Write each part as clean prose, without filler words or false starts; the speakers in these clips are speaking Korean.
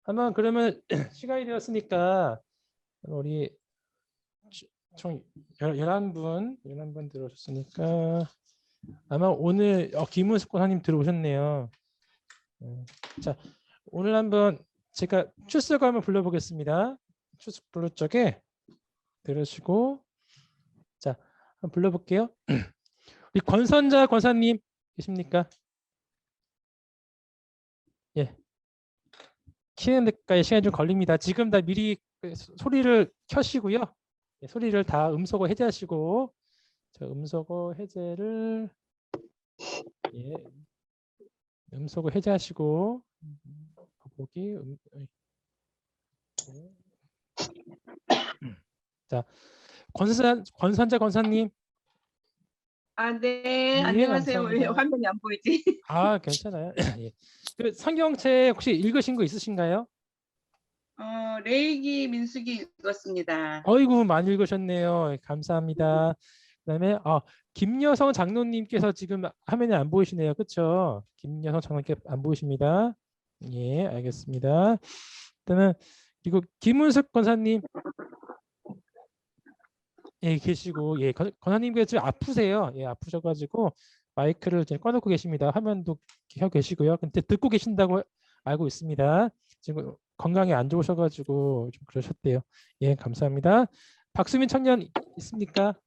아마 그러면 시간이 되었으니까 우리 총 11분 들어오셨으니까 아마 오늘 김은숙 권사님 들어오셨네요. 자, 오늘 한번 제가 출석 한번 불러보겠습니다. 출석 부를 적에 들으시고 자, 한번 불러볼게요. 우리 권선자 권사님 계십니까? 예. 키는 데까지 시간이 좀 걸립니다. 지금 다 미리 소리를 켜시고요. 예, 소리를 다 음소거 해제하시고 자, 음소거 해제를 예, 음소거 해제하시고 보기 예. 자, 권선자 권사님. 네. 예, 안녕하세요. 왜 감사합니다. 화면이 안 보이지? 아, 괜찮아요. 예. 그 성경책 혹시 읽으신 거 있으신가요? 레이기 민숙이 읽었습니다. 어이구, 많이 읽으셨네요. 감사합니다. 그다음에 김여성 장로님께서 지금 화면에 안 보이시네요. 그렇죠? 김여성 장로님께 안 보이십니다. 예, 알겠습니다. 그다음에 그리고 김은숙 권사님 예, 계시고 예, 권사님께서 지금 아프세요. 예, 아프셔가지고 마이크를 이제 꺼놓고 계십니다. 화면도 켜 계시고요. 근데 듣고 계신다고 알고 있습니다. 지금 건강이 안 좋으셔가지고 좀 그러셨대요. 예, 감사합니다. 박수민 청년 있습니까?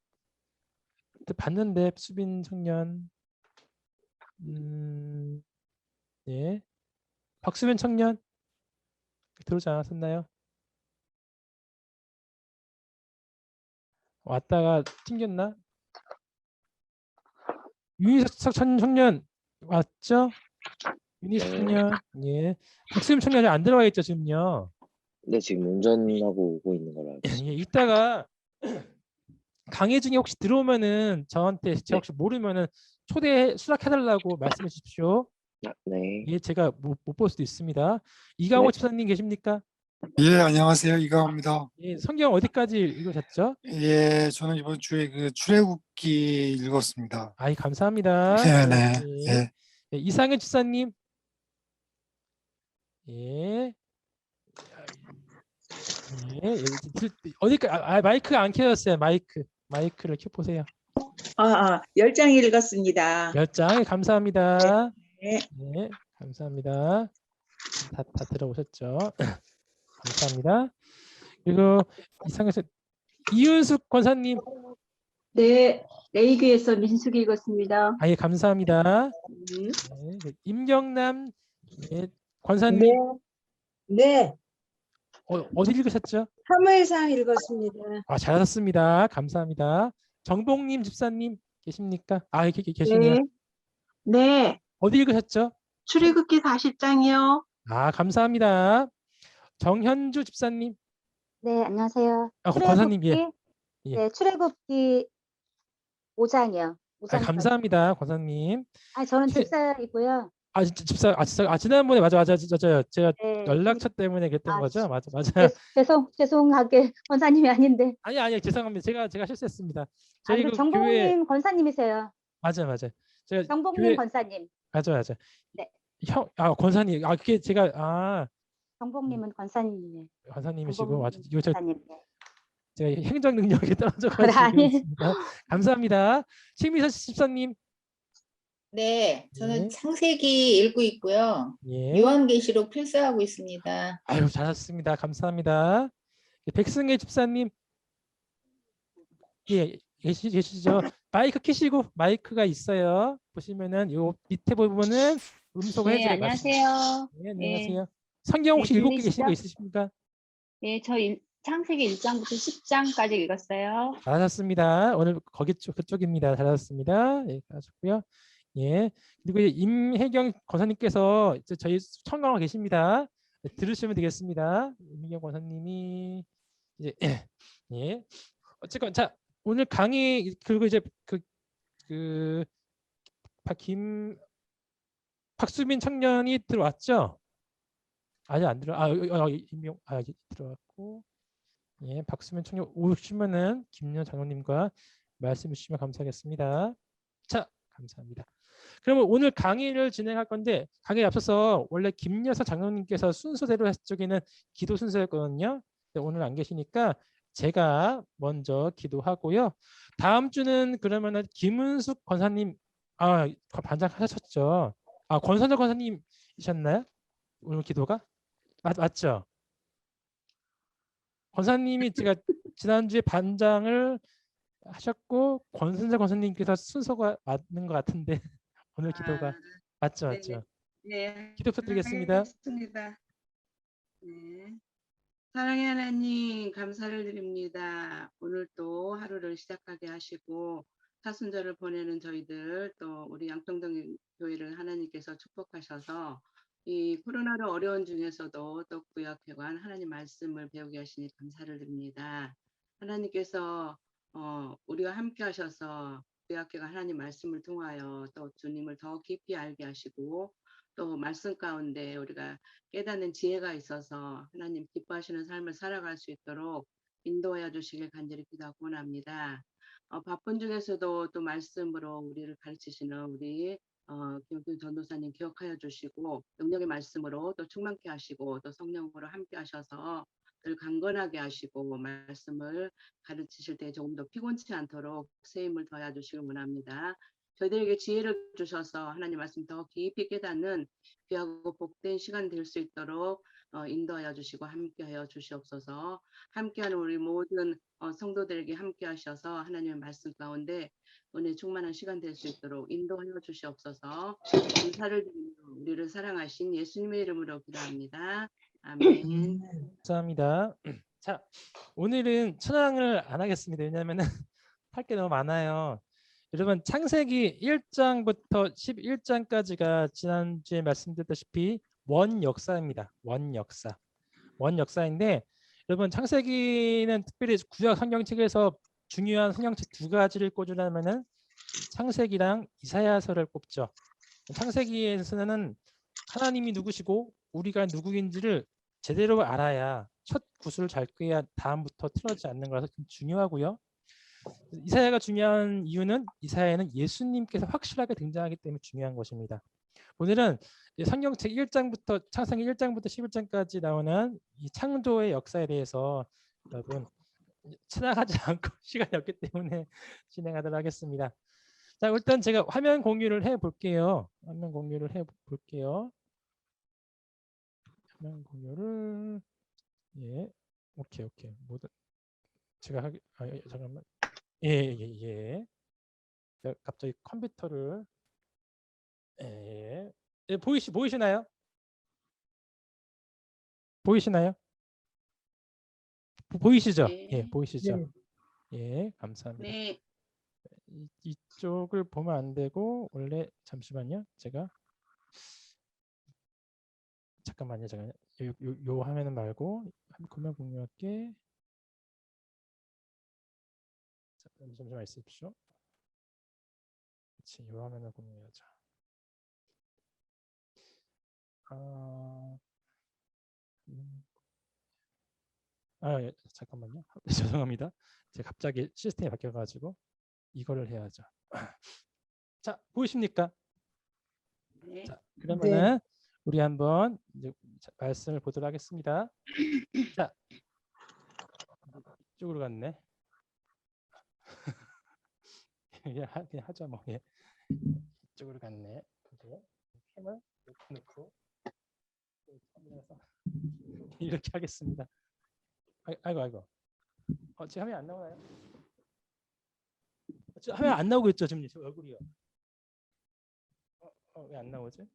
그때 봤는데 수빈 청년 예, 박수민 청년 들어오지 않았었나요? 왔다가 튕겼나? 윤희석 청년 왔죠? 윤희석 청년 예, 박수민 청년이 안 들어가 있죠 지금요. 네, 지금 운전하고 오고 있는 걸로 알고 있습니다. 예, 이따가 강의 중에 혹시 들어오면은 저한테 제가 혹시 모르면은 초대 수락해달라고 말씀해 주십시오. 네. 예, 제가 못 볼 수도 있습니다. 이강호 네. 집사님 계십니까? 예, 안녕하세요. 이강호입니다. 예, 성경 어디까지 읽으셨죠? 예, 저는 이번 주에 그 출애굽기 읽었습니다. 아이, 감사합니다. 네, 네, 예. 예. 예, 이상현 집사님. 예. 예, 어디까 마이크가 안 켜졌어요. 마이크를 켜보세요. 10장 읽었습니다. 10장 감사합니다. 네. 네, 감사합니다. 다 들어오셨죠? 감사합니다. 그리고 이상에서 이윤숙 권사님. 네, 레이기에서 민숙이 읽었습니다. 아예 감사합니다. 네, 임경남 예, 권사님. 네, 어디 읽으셨죠? 사무엘상 읽었습니다. 잘하셨습니다. 감사합니다. 정봉님 집사님 계십니까? 계시네요. 네. 네, 어디 읽으셨죠? 출애굽기 40장이요. 감사합니다. 정현주 집사님. 네, 안녕하세요. 권사님 예. 네, 출애굽기 5장이요. 감사합니다, 권사님. 저는 집사이고요. 집사. 지난번에 맞아요. 제가 네, 연락처 때문에 그랬던 거죠. 맞아요. 죄송하게 권사님이 아닌데. 아니 죄송합니다. 제가 실수했습니다. 저희 그리고 그 정봉님 교회 권사님이세요. 맞아요. 제가 정봉님 교회 권사님. 맞아요. 네. 권사님. 그게 제가 정봉님은 권사님이에요. 권사님이시고 맞아요. 이거 권사님. 제가 행정 능력이 떨어져가지고 아니. 있습니다. 감사합니다. 최미선 집사님. 네, 저는 네. 창세기 읽고 있고요. 예. 요한계시록 필사하고 있습니다. 아유, 잘하셨습니다. 감사합니다. 백승혜 집사님. 예, 계시죠? 마이크 켜시고 마이크가 있어요. 보시면은 요 밑에 부분은 음소거 해제. 안녕하세요. 네, 안녕하세요. 성경 혹시 읽고 계신 거 있으십니까? 네, 저 창세기 1장부터 10장까지 읽었어요. 잘하셨습니다. 오늘 그쪽입니다. 잘하셨습니다. 예, 잘하셨고요. 예. 그리고 임혜경 권사님께서 저희 청강화 계십니다. 네, 들으시면 되겠습니다. 임혜경 권사님이 이제 예. 어쨌건 자 오늘 강의 그리고 이제 박수민 청년이 들어왔죠? 아직 안 들어. 임명 들어왔고. 예, 박수민 청년 오시면은 김연 장로님과 말씀 주시면 감사하겠습니다. 자, 감사합니다. 그러면 오늘 강의를 진행할 건데 강의에 앞서서 원래 김여사 장로님께서 순서대로 저기는 기도 순서였거든요. 근데 오늘 안 계시니까 제가 먼저 기도하고요. 다음 주는 그러면은 김은숙 권사님 반장하셨죠. 권선정 권사님이셨나요? 오늘 기도가 맞죠? 권사님이 제가 지난주에 반장을 하셨고 권선정 권사님께서 순서가 맞는 것 같은데 오늘 기도가 맞죠? 네. 기도 부탁드리겠습니다. 하겠습니다. 네. 사랑의 하나님 감사를 드립니다. 오늘 또 하루를 시작하게 하시고 사순절을 보내는 저희들 또 우리 양평동 교회를 하나님께서 축복하셔서 이 코로나로 어려운 중에서도 또 구약회관 하나님 말씀을 배우게 하시니 감사를 드립니다. 하나님께서 우리와 함께 하셔서 구약회관 하나님 말씀을 통하여 또 주님을 더 깊이 알게 하시고 또 말씀 가운데 우리가 깨닫는 지혜가 있어서 하나님 기뻐하시는 삶을 살아갈 수 있도록 인도하여 주시길 간절히 기도하고 원합니다. 바쁜 중에서도 또 말씀으로 우리를 가르치시는 우리 김용균 전도사님 기억하여 주시고 능력의 말씀으로 또 충만케 하시고 또 성령으로 함께 하셔서 늘 강건하게 하시고 말씀을 가르치실 때 조금 더 피곤치 않도록 새 힘을 더하여 주시길 원합니다. 저희들에게 지혜를 주셔서 하나님 말씀 더 깊이 깨닫는 귀하고 복된 시간 될 수 있도록 인도하여 주시고 함께하여 주시옵소서. 함께하는 우리 모든 성도들에게 함께하셔서 하나님의 말씀 가운데 은혜 충만한 시간 될 수 있도록 인도하여 주시옵소서. 감사를 드리며 우리를 사랑하신 예수님의 이름으로 기도합니다. 아멘. 감사합니다. 자, 오늘은 찬양을 안 하겠습니다. 왜냐하면 할 게 너무 많아요. 여러분 창세기 1장부터 11장까지가 지난주에 말씀드렸다시피 원역사입니다. 원역사인데 여러분 창세기는 특별히 구약 성경책에서 중요한 성경책 두 가지를 꼽으려면은 창세기랑 이사야서를 꼽죠. 창세기에서는 하나님이 누구시고 우리가 누구인지를 제대로 알아야 첫 구슬을 잘 꿰야 다음부터 틀어지지 않는 거라서 중요하고요. 이사야가 중요한 이유는 이사야에는 예수님께서 확실하게 등장하기 때문에 중요한 것입니다. 오늘은 성경책 1장부터 창세기 1장부터 11장까지 나오는 이 창조의 역사에 대해서 여러분 지나가지 않고 시간이 없기 때문에 진행하도록 하겠습니다. 자, 일단 제가 화면 공유를 해 볼게요. 화면 공유를 오케이. 모든 제가 잠깐만. 예. 갑자기 컴퓨터를 보이시나요? 보이시죠? 네. 예, 보이시죠? 네. 예, 감사합니다. 네. 이쪽을 보면 안 되고 원래 잠시만요. 제가 잠깐만요. 요 화면은 말고 화면 공유할게. 잠시만 있으십시오. 그렇지, 요 화면을 공유하자. 예, 잠깐만요. 죄송합니다. 제가 갑자기 시스템이 바뀌어가지고 이거를 해야죠. 자, 보이십니까? 네. 자, 그러면은 우리 한번 이제 말씀을 보도록 하겠습니다. 자, 이쪽으로 갔네. 그냥 하자 뭐. 예. 이쪽으로 갔네. 캠을 이렇게 놓고 이렇게 하겠습니다. 아이고. 제 화면 안 나오나요? 제 화면 안 나오고 있죠, 지금 제 얼굴이요. 왜 안 나오지?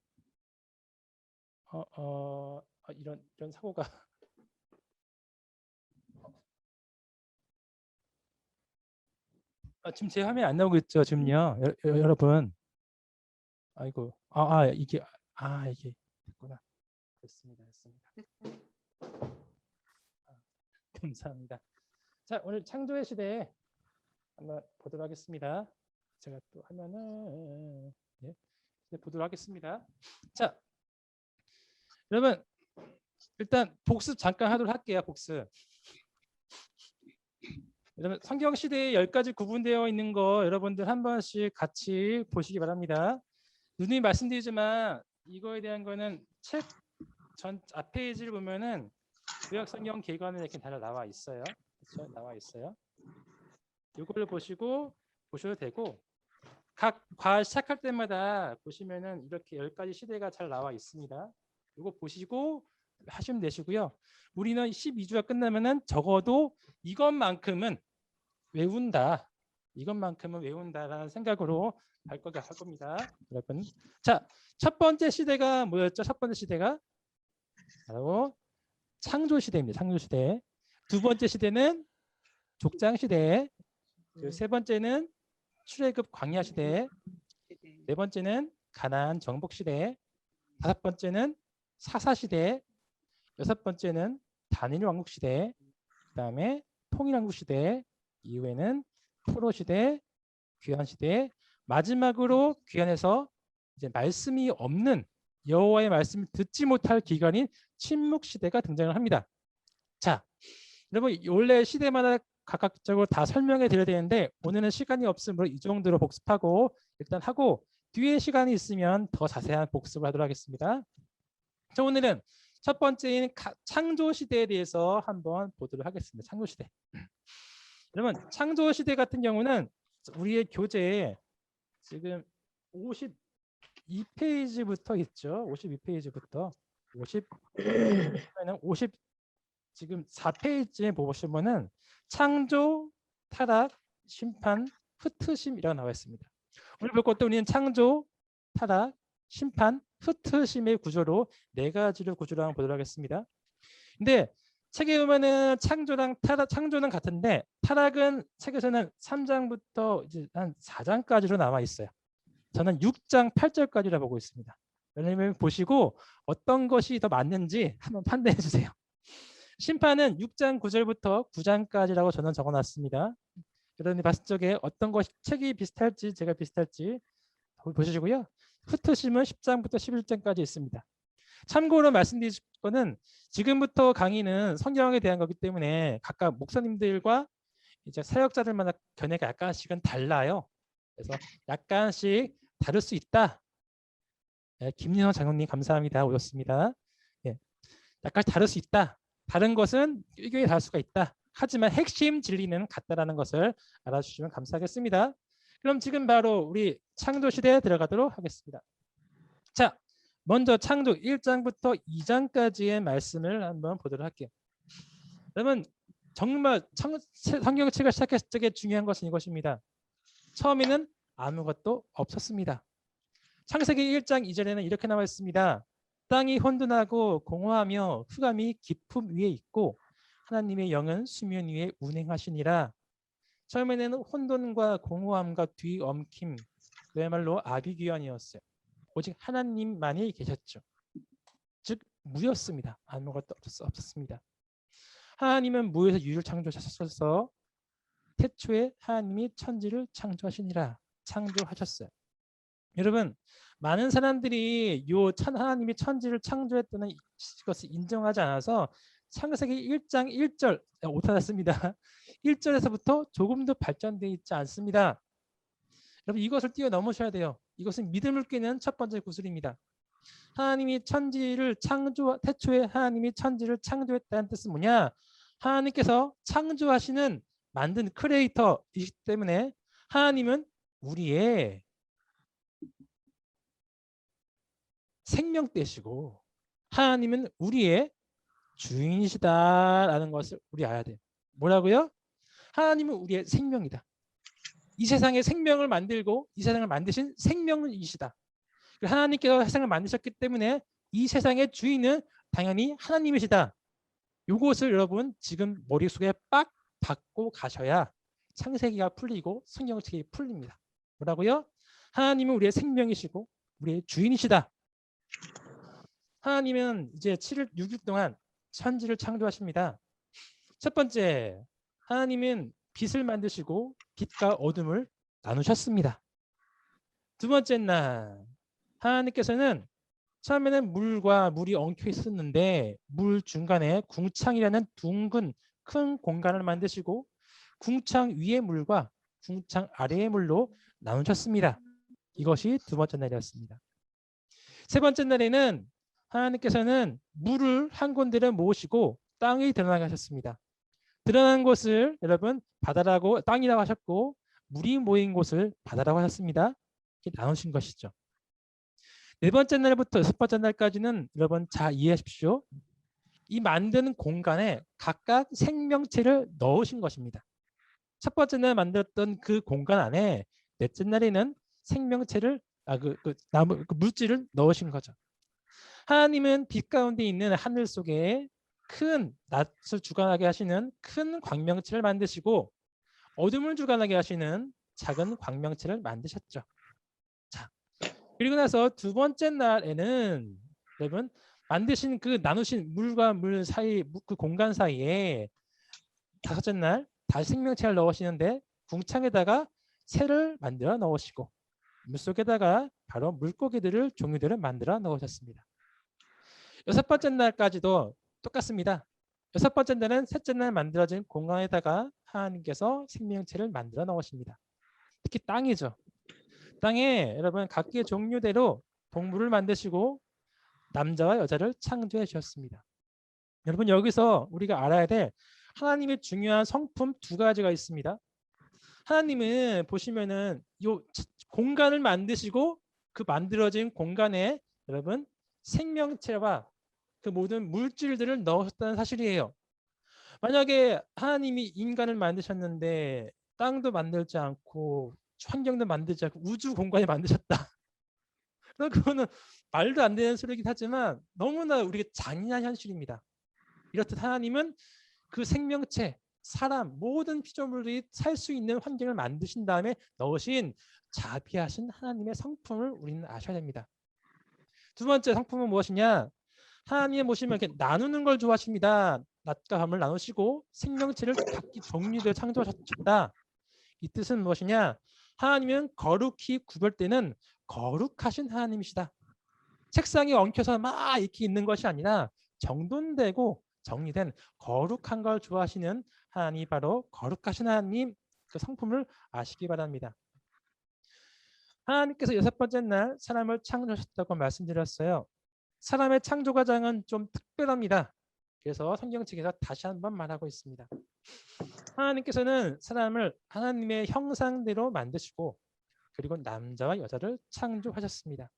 이런 사고가. 지금 제 화면 안 나오고 있죠, 지금요, 여러분. 아이고, 이게 됐구나. 됐습니다. 감사합니다. 자, 오늘 창조의 시대에 한번 보도록 하겠습니다. 제가 또 화면을 보도록 하겠습니다. 자, 여러분 일단 복습 잠깐 하도록 할게요. 복습. 여러분 성경 시대에 10가지 구분되어 있는 거 여러분들 한 번씩 같이 보시기 바랍니다. 누님이 말씀드리지만 이거에 대한 거는 책 전 앞페이지를 보면은 구약성경 개관에 이렇게 다 나와 있어요. 그렇죠? 나와 있어요. 이걸 보시고 보셔도 되고 각 과 시작할 때마다 보시면은 이렇게 10가지 시대가 잘 나와 있습니다. 이거 보시고 하시면 되시고요. 우리는 12주가 끝나면은 적어도 이것만큼은 외운다. 이것만큼은 외운다라는 생각으로 할 겁니다. 여러분. 자, 첫 번째 시대가 뭐였죠? 첫 번째 시대가 바로 창조 시대입니다. 창조 시대. 두 번째 시대는 족장 시대. 세 번째는 출애굽 광야 시대. 네 번째는 가나안 정복 시대. 다섯 번째는 사사 시대. 여섯 번째는 다니엘 왕국 시대. 그다음에 통일 왕국 시대. 이후에는 포로 시대, 귀환 시대. 마지막으로 귀환에서 이제 말씀이 없는 여호와의 말씀을 듣지 못할 기간인 침묵 시대가 등장을 합니다. 자, 여러분 원래 시대마다 각각적으로 다 설명해 드려야 되는데 오늘은 시간이 없으므로 이 정도로 복습하고 일단 하고 뒤에 시간이 있으면 더 자세한 복습을 하도록 하겠습니다. 자, 오늘은 첫 번째인 창조 시대에 대해서 한번 보도록 하겠습니다. 창조 시대. 여러분 창조 시대 같은 경우는 우리의 교재에 지금 52페이지부터 있죠. 52페이지부터 50 지금 4페이지에 보시면은 창조, 타락, 심판, 흩으심이라고 나와 있습니다. 오늘 볼 것도 우리는 창조, 타락, 심판, 흩으심의 구조로 네 가지를 구조로 한번 보도록 하겠습니다. 근데 책에 보면은 창조랑 타락, 창조는 같은데 타락은 책에서는 3장부터 이제 한 4장까지로 나와 있어요. 저는 6장 8절까지라 보고 있습니다. 왜냐하면 보시고 어떤 것이 더 맞는지 한번 판단해 주세요. 심판은 6장 9절부터 9장까지라고 저는 적어놨습니다. 여러분이 봤을 적에 어떤 것이 책이 비슷할지 제가 비슷할지 보시고요. 흩으심은 10장부터 11장까지 있습니다. 참고로 말씀드릴 거는 지금부터 강의는 성경에 대한 거기 때문에 각각 목사님들과 이제 사역자들마다 견해가 약간씩은 달라요. 그래서 약간씩 다를 수 있다. 네, 김민호 장로님 감사합니다. 오셨습니다. 예, 약간 다를 수 있다. 다른 것은 의견이 다를 수가 있다. 하지만 핵심 진리는 같다라는 것을 알아주시면 감사하겠습니다. 그럼 지금 바로 우리 창조 시대에 들어가도록 하겠습니다. 자, 먼저 창조 1장부터 2장까지의 말씀을 한번 보도록 할게요. 여러분 정말 성경책을 시작했을 때 중요한 것은 이것입니다. 처음에는 아무것도 없었습니다. 창세기 1장 2절에는 이렇게 나와 있습니다. 땅이 혼돈하고 공허하며 흑암이 깊음 위에 있고 하나님의 영은 수면 위에 운행하시니라. 처음에는 혼돈과 공허함과 뒤엉킴, 그야말로 아비규환이었어요. 오직 하나님만이 계셨죠. 즉 무였습니다. 아무것도 없었습니다. 하나님은 무에서 유를 창조하셔서 태초에 하나님이 천지를 창조하시니라. 창조하셨어요. 여러분 많은 사람들이 하나님이 천지를 창조했다는 것을 인정하지 않아서 창세기 1장 1절 오타났습니다. 1절에서부터 조금도 발전되어 있지 않습니다. 여러분 이것을 뛰어넘으셔야 돼요. 이것은 믿음을 깨는 첫 번째 구슬입니다. 하나님이 천지를 태초에 하나님이 천지를 창조했다는 뜻은 뭐냐? 하나님께서 창조하시는 만든 크리에이터이기 때문에 하나님은 우리의 생명대시고 하나님은 우리의 주인이시다라는 것을 우리 알아야 돼요. 뭐라고요? 하나님은 우리의 생명이다. 이 세상에 생명을 만들고 이 세상을 만드신 생명이시다. 하나님께서 세상을 만드셨기 때문에 이 세상의 주인은 당연히 하나님이시다. 이것을 여러분 지금 머릿속에 빡 받고 가셔야 창세기가 풀리고 성경책이 풀립니다. 뭐라고요? 하나님은 우리의 생명이시고 우리의 주인이시다. 하나님은 이제 7일 6일 동안 천지를 창조하십니다. 첫 번째, 하나님은 빛을 만드시고 빛과 어둠을 나누셨습니다. 두 번째 날, 하나님께서는 처음에는 물과 물이 엉켜 있었는데 물 중간에 궁창이라는 둥근 큰 공간을 만드시고 궁창 위의 물과 궁창 아래의 물로 나누셨습니다. 이것이 두 번째 날이었습니다. 세 번째 날에는 하나님께서는 물을 한 군데를 모으시고 땅이 드러나게 하셨습니다. 드러난 곳을 여러분 바다라고 땅이라고 하셨고 물이 모인 곳을 바다라고 하셨습니다. 이렇게 나누신 것이죠. 네 번째 날부터 여섯 번째 날까지는 여러분 잘 이해하십시오. 이 만드는 공간에 각각 생명체를 넣으신 것입니다. 첫 번째 날 만들었던 그 공간 안에 넷째 날에는 생명체를 나무 물질을 넣으신 거죠. 하나님은 빛 가운데 있는 하늘 속에 큰 낮을 주관하게 하시는 큰 광명체를 만드시고 어둠을 주관하게 하시는 작은 광명체를 만드셨죠. 자, 그리고 나서 두 번째 날에는 여러분 만드신 그 나누신 물과 물 사이 그 공간 사이에 다섯째 날 다시 생명체를 넣으시는데 궁창에다가 새를 만들어 넣으시고 물속에다가 바로 물고기들을 종류들을 만들어 넣으셨습니다. 여섯 번째 날까지도 똑같습니다. 여섯 번째 날은 셋째 날 만들어진 공간에다가 하나님께서 생명체를 만들어 넣으십니다. 특히 땅이죠. 땅에 여러분 각기의 종류대로 동물을 만드시고 남자와 여자를 창조해 주셨습니다. 여러분 여기서 우리가 알아야 될 하나님의 중요한 성품 두 가지가 있습니다. 하나님은 보시면은 이 공간을 만드시고 그 만들어진 공간에 여러분 생명체와 그 모든 물질들을 넣으셨다는 사실이에요. 만약에 하나님이 인간을 만드셨는데 땅도 만들지 않고 환경도 만들지 않고 우주 공간에 만드셨다. 그거는 말도 안 되는 소리이긴 하지만 너무나 우리가 잔인한 현실입니다. 이렇듯 하나님은 그 생명체, 사람, 모든 피조물들이 살 수 있는 환경을 만드신 다음에 넣으신 자비하신 하나님의 성품을 우리는 아셔야 됩니다. 두 번째 성품은 무엇이냐? 하나님 보시면 이렇게 나누는 걸 좋아하십니다. 낮과 밤을 나누시고 생명체를 각기 종류대로 창조하셨다. 이 뜻은 무엇이냐? 하나님은 거룩히 구별되는 거룩하신 하나님이시다. 책상에 엉켜서 막 이렇게 있는 것이 아니라 정돈되고 정리된 거룩한 걸 좋아하시는 하나님이 바로 거룩하신 하나님 그 성품을 아시기 바랍니다. 하나님께서 여섯 번째 날 사람을 창조하셨다고 말씀드렸어요. 사람의 창조 과정은 좀 특별합니다. 그래서 성경책에서 다시 한번 말하고 있습니다. 하나님께서는 사람을 하나님의 형상대로 만드시고 그리고 남자와 여자를 창조하셨습니다.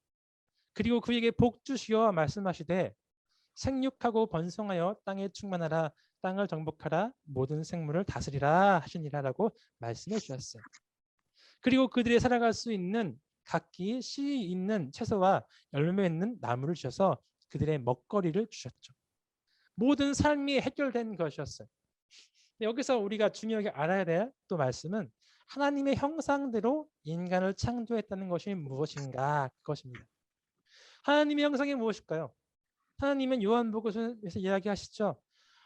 그리고 그에게 복 주시어 말씀하시되 생육하고 번성하여 땅에 충만하라 땅을 정복하라 모든 생물을 다스리라 하시니라라고 말씀해 주셨어요. 그리고 그들이 살아갈 수 있는 각기 씨 있는 채소와 열매 있는 나무를 주셔서 그들의 먹거리를 주셨죠. 모든 삶이 해결된 것이었어요. 여기서 우리가 중요하게 알아야 될 또 말씀은 하나님의 형상대로 인간을 창조했다는 것이 무엇인가 그것입니다. 하나님의 형상이 무엇일까요? 하나님은 요한복음에서 이야기하시죠.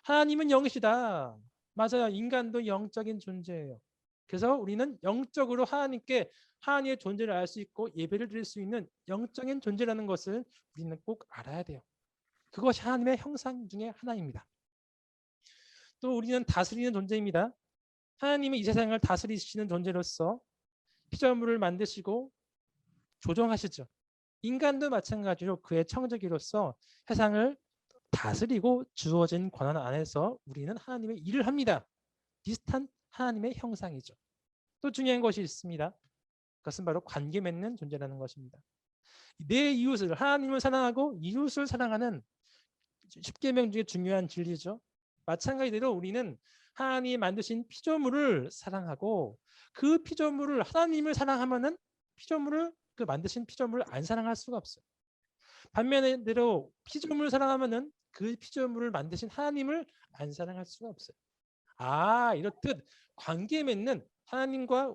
하나님은 영이시다. 맞아요. 인간도 영적인 존재예요. 그래서 우리는 영적으로 하나님께 하나님의 존재를 알 수 있고 예배를 드릴 수 있는 영적인 존재라는 것을 우리는 꼭 알아야 돼요. 그것이 하나님의 형상 중에 하나입니다. 또 우리는 다스리는 존재입니다. 하나님은 이 세상을 다스리시는 존재로서 피조물을 만드시고 조정하시죠. 인간도 마찬가지로 그의 청지기로서 세상을 다스리고 주어진 권한 안에서 우리는 하나님의 일을 합니다. 비슷한 하나님의 형상이죠. 또 중요한 것이 있습니다. 그것은 바로 관계 맺는 존재라는 것입니다. 내 이웃을 하나님을 사랑하고 이웃을 사랑하는 십계명 중에 중요한 진리죠. 마찬가지로 우리는 하나님이 만드신 피조물을 사랑하고 그 피조물을 하나님을 사랑하면은 피조물을 그 만드신 피조물을 안 사랑할 수가 없어요. 반면에대로 피조물을 사랑하면은 그 피조물을 만드신 하나님을 안 사랑할 수가 없어요. 아, 이렇듯 관계 맺는 하나님과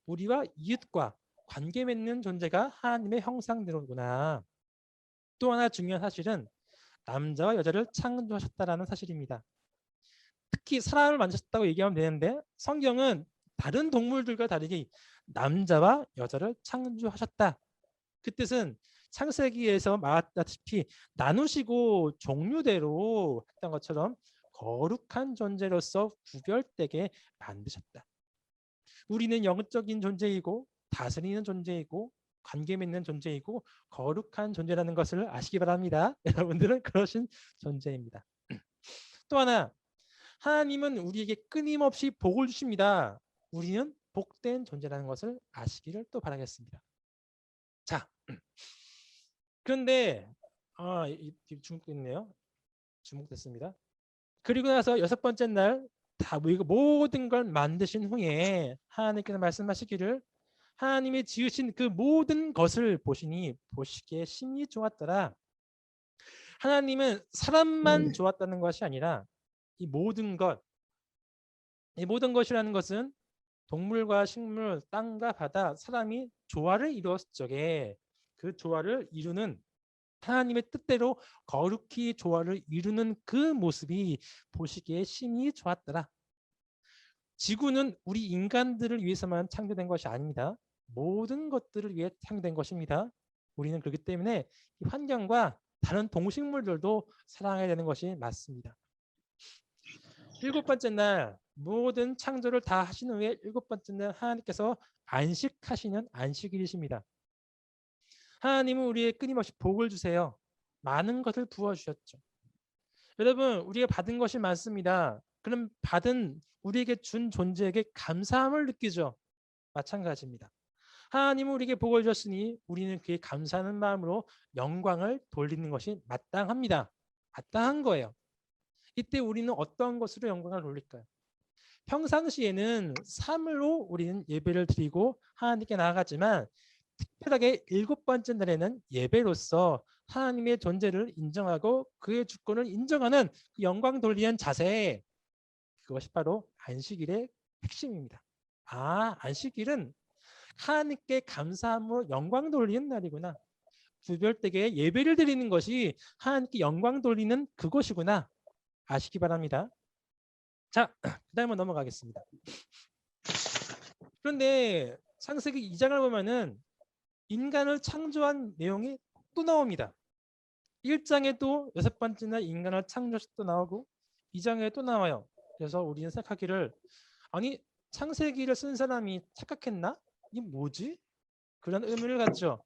우리와 이웃과 관계 맺는 존재가 하나님의 형상대로구나. 또 하나 중요한 사실은 남자와 여자를 창조하셨다라는 사실입니다. 특히 사람을 만드셨다고 얘기하면 되는데 성경은 다른 동물들과 다르게 남자와 여자를 창조하셨다. 그 뜻은 창세기에서 말했다시피 나누시고 종류대로 했던 것처럼 거룩한 존재로서 구별되게 만드셨다. 우리는 영적인 존재이고 다스리는 존재이고 관계 맺는 존재이고 거룩한 존재라는 것을 아시기 바랍니다. 여러분들은 그러신 존재입니다. 또 하나, 하나님은 우리에게 끊임없이 복을 주십니다. 우리는 복된 존재라는 것을 아시기를 또 바라겠습니다. 자, 그런데 중복됐네요. 중복됐습니다. 그리고 나서 6번째 날 다 모든 걸 만드신 후에 하나님께서 말씀하시기를 하나님이 지으신 그 모든 것을 보시니 보시기에 심히 좋았더라. 하나님은 사람만 좋았다는 것이 아니라 이 모든 것이라는 것은 동물과 식물, 땅과 바다, 사람이 조화를 이루었을 적에 그 조화를 이루는 하나님의 뜻대로 거룩히 조화를 이루는 그 모습이 보시기에 심히 좋았더라. 지구는 우리 인간들을 위해서만 창조된 것이 아닙니다. 모든 것들을 위해 창조된 것입니다. 우리는 그렇기 때문에 이 환경과 다른 동식물들도 사랑해야 되는 것이 맞습니다. 7번째 날 모든 창조를 다 하신 후에 7번째 날 하나님께서 안식하시는 안식일이십니다. 하나님은 우리에게 끊임없이 복을 주세요. 많은 것을 부어주셨죠. 여러분, 우리가 받은 것이 많습니다. 그럼 받은 우리에게 준 존재에게 감사함을 느끼죠. 마찬가지입니다. 하나님은 우리에게 복을 주셨으니 우리는 그에 감사하는 마음으로 영광을 돌리는 것이 마땅합니다. 마땅한 거예요. 이때 우리는 어떤 것으로 영광을 돌릴까요? 평상시에는 삶으로 우리는 예배를 드리고 하나님께 나아가지만 특별하게 7번째 날에는 예배로서 하나님의 존재를 인정하고 그의 주권을 인정하는 그 영광 돌리는 자세, 그것이 바로 안식일의 핵심입니다. 안식일은 하나님께 감사함으로 영광 돌리는 날이구나. 구별되게 예배를 드리는 것이 하나님께 영광 돌리는 그것이구나. 아시기 바랍니다. 자, 그 다음으로 넘어가겠습니다. 그런데 창세기 2장을 보면은 인간을 창조한 내용이 또 나옵니다. 1장에도 6번째 날 인간을 창조해서 또 나오고 2장에 또 나와요. 그래서 우리는 생각하기를 아니 창세기를 쓴 사람이 착각했나? 이게 뭐지? 그런 의미를 갖죠.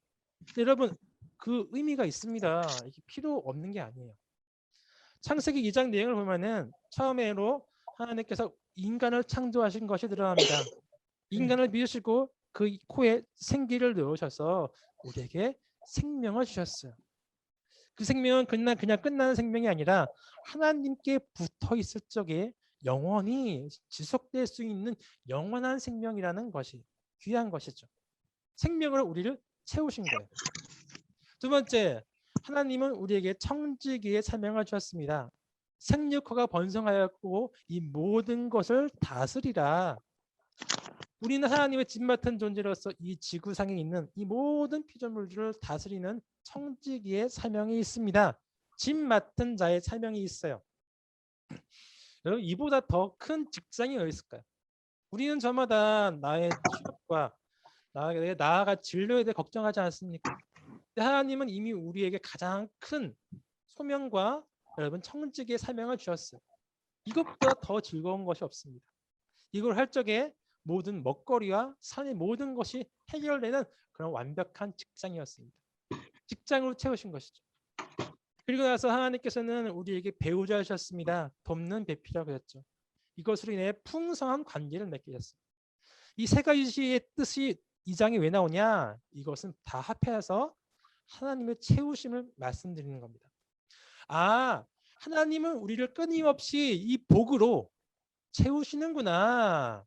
여러분 그 의미가 있습니다. 이게 필요 없는 게 아니에요. 창세기 2장 내용을 보면은 처음에로 하나님께서 인간을 창조하신 것이 들어갑니다. 인간을 빚으시고 그 코에 생기를 넣으셔서 우리에게 생명을 주셨어요. 그 생명은 그냥 끝나는 생명이 아니라 하나님께 붙어 있을 적에 영원히 지속될 수 있는 영원한 생명이라는 것이 귀한 것이죠. 생명으로 우리를 채우신 거예요. 두 번째, 하나님은 우리에게 청지기의 사명을 주셨습니다. 생육화가 번성하였고 이 모든 것을 다스리라. 우리는 하나님의 집 맡은 존재로서 이 지구상에 있는 이 모든 피조물들을 다스리는 청지기의 사명이 있습니다. 집 맡은 자의 사명이 있어요. 여러분 이보다 더 큰 직장이 어디 있을까요? 우리는 저마다 나의 취업과 나아가 진로에 대해 걱정하지 않습니까? 하나님은 이미 우리에게 가장 큰 소명과 여러분 청지기의 사명을 주셨어요. 이것보다 더 즐거운 것이 없습니다. 이걸 할 적에 모든 먹거리와 산의 모든 것이 해결되는 그런 완벽한 직장이었습니다. 직장으로 채우신 것이죠. 그리고 나서 하나님께서는 우리에게 배우자 하셨습니다. 돕는 배필이라고 했죠. 이것으로 인해 풍성한 관계를 맺게 됐습니다. 이 세 가지의 뜻이 이 장에 왜 나오냐? 이것은 다 합해서 하나님의 채우심을 말씀드리는 겁니다. 하나님은 우리를 끊임없이 이 복으로 채우시는구나.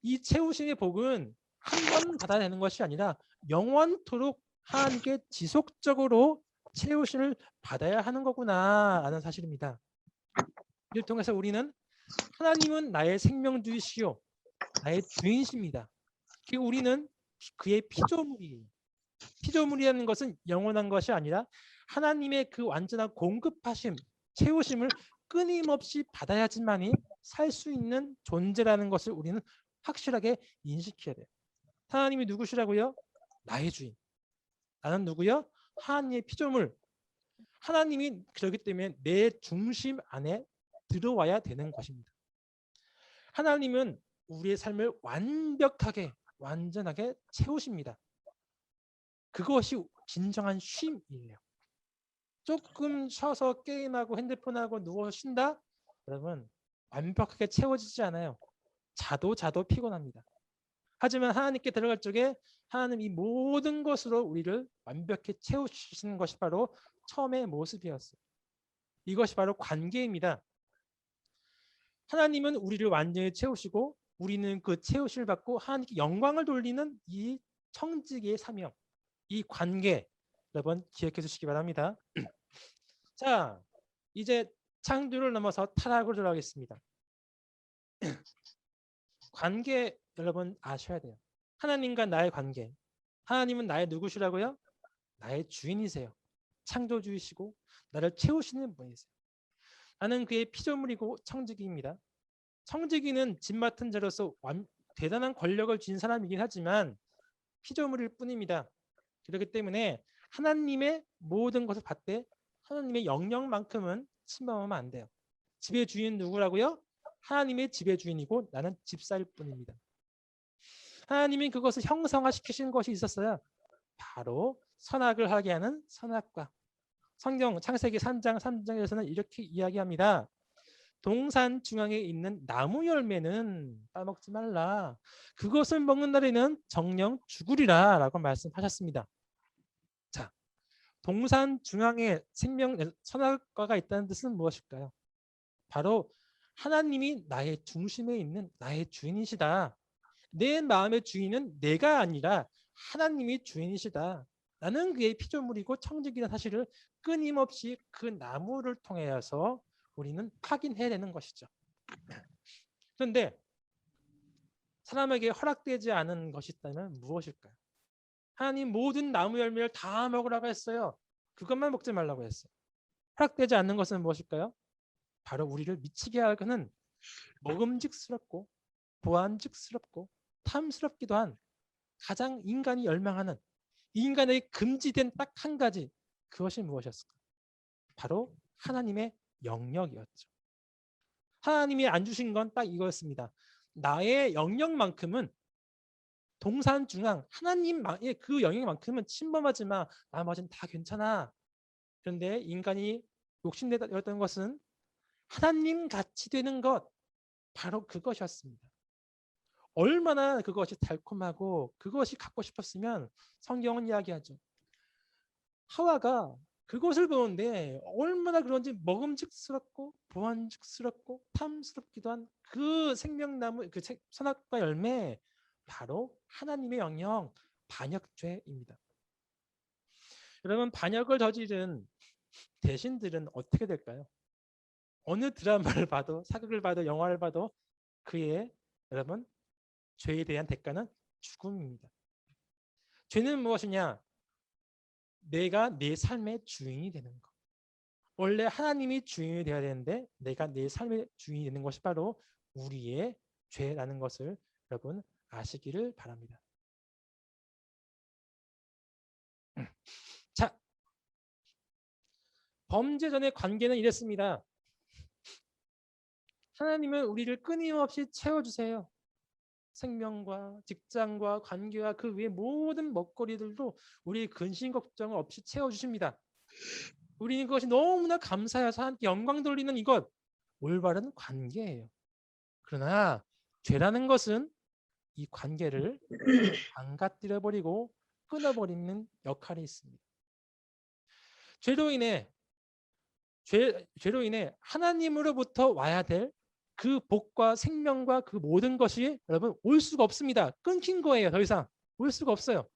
이 채우심의 복은 한 번 받아야 되는 것이 아니라 영원토록 하나님께 지속적으로 채우심을 받아야 하는 거구나 하는 사실입니다. 이를 통해서 우리는 하나님은 나의 생명주이시요 나의 주인이십니다. 그리고 우리는 그의 피조물이에요. 피조물이라는 것은 영원한 것이 아니라 하나님의 그 완전한 공급하심, 채우심을 끊임없이 받아야지만이 살 수 있는 존재라는 것을 우리는 확실하게 인식해야 돼요. 하나님이 누구시라고요? 나의 주인. 나는 누구요? 하나님의 피조물. 하나님이 그렇기 때문에 내 중심 안에 들어와야 되는 것입니다. 하나님은 우리의 삶을 완벽하게, 완전하게 채우십니다. 그것이 진정한 쉼이에요. 조금 쉬어서 게임하고 핸드폰하고 누워서 쉰다? 여러분 완벽하게 채워지지 않아요. 자도 피곤합니다. 하지만 하나님께 들어갈 적에 하나님 이 모든 것으로 우리를 완벽히 채우시는 것이 바로 처음의 모습이었어요. 이것이 바로 관계입니다. 하나님은 우리를 완전히 채우시고 우리는 그 채우심을 받고 하나님께 영광을 돌리는 이 청지기의 사명, 이 관계 여러분 기억해 주시기 바랍니다. 자, 이제 창조를 넘어서 타락으로 들어가겠습니다. 관계 여러분 아셔야 돼요. 하나님과 나의 관계. 하나님은 나의 누구시라고요? 나의 주인이세요. 창조주이시고 나를 채우시는 분이세요. 나는 그의 피조물이고 청지기입니다. 청지기는 집 맡은 자로서 대단한 권력을 쥔 사람이긴 하지만 피조물일 뿐입니다. 그렇기 때문에 하나님의 모든 것을 받되 하나님의 영역만큼은 침범하면 안 돼요. 집의 주인은 누구라고요? 하나님의 집의 주인이고 나는 집사일 뿐입니다. 하나님이 그것을 형성화시키신 것이 있었어요. 바로 선악을 하게 하는 선악과. 성경 창세기 3장 3장에서는 이렇게 이야기합니다. 동산 중앙에 있는 나무 열매는 따먹지 말라. 그것을 먹는 날에는 정령 죽으리라 라고 말씀하셨습니다. 자, 동산 중앙에 선악과가 있다는 뜻은 무엇일까요? 바로 하나님이 나의 중심에 있는 나의 주인이시다. 내 마음의 주인은 내가 아니라 하나님이 주인이시다. 나는 그의 피조물이고 청지기라는 사실을 끊임없이 그 나무를 통해서 우리는 확인해야 되는 것이죠. 그런데 사람에게 허락되지 않은 것이 있다면 무엇일까요? 하나님 모든 나무 열매를 다 먹으라고 했어요. 그것만 먹지 말라고 했어요. 허락되지 않는 것은 무엇일까요? 바로 우리를 미치게 하는 먹음직스럽고 보안직스럽고 탐스럽기도 한 가장 인간이 열망하는 인간에게 금지된 딱 한 가지, 그것이 무엇이었을까요? 바로 하나님의 영역이었죠. 하나님이 안 주신 건 딱 이거였습니다. 나의 영역만큼은 동산 중앙 하나님의 그 영역만큼은 침범하지 마. 나머지는 다 괜찮아. 그런데 인간이 욕심내었던 것은 하나님 같이 되는 것, 바로 그것이었습니다. 얼마나 그것이 달콤하고 그것이 갖고 싶었으면 성경은 이야기하죠. 하와가 그것을 보는데 얼마나 그런지 먹음직스럽고 보안직스럽고 탐스럽기도 한 그 생명나무, 그 선악과 열매, 바로 하나님의 영역, 반역죄입니다. 여러분, 반역을 저지른 대신들은 어떻게 될까요? 어느 드라마를 봐도, 사극을 봐도, 영화를 봐도 그의 여러분 죄에 대한 대가는 죽음입니다. 죄는 무엇이냐? 내가 내 삶의 주인이 되는 것. 원래 하나님이 주인이 되어야 되는데 내가 내 삶의 주인이 되는 것이 바로 우리의 죄라는 것을 여러분 아시기를 바랍니다. 자, 범죄 전의 관계는 이랬습니다. 하나님은 우리를 끊임없이 채워주세요. 생명과 직장과 관계와 그 외의 모든 먹거리들도 우리의 근심 걱정을 없이 채워주십니다. 우리는 그것이 너무나 감사해서 하나님께 영광 돌리는 이것, 올바른 관계예요. 그러나 죄라는 것은 이 관계를 망가뜨려버리고 끊어버리는 역할이 있습니다. 죄로 인해 하나님으로부터 와야 될 그 복과 생명과 그 모든 것이 여러분 올 수가 없습니다. 끊긴 거예요. 더 이상 올 수가 없어요.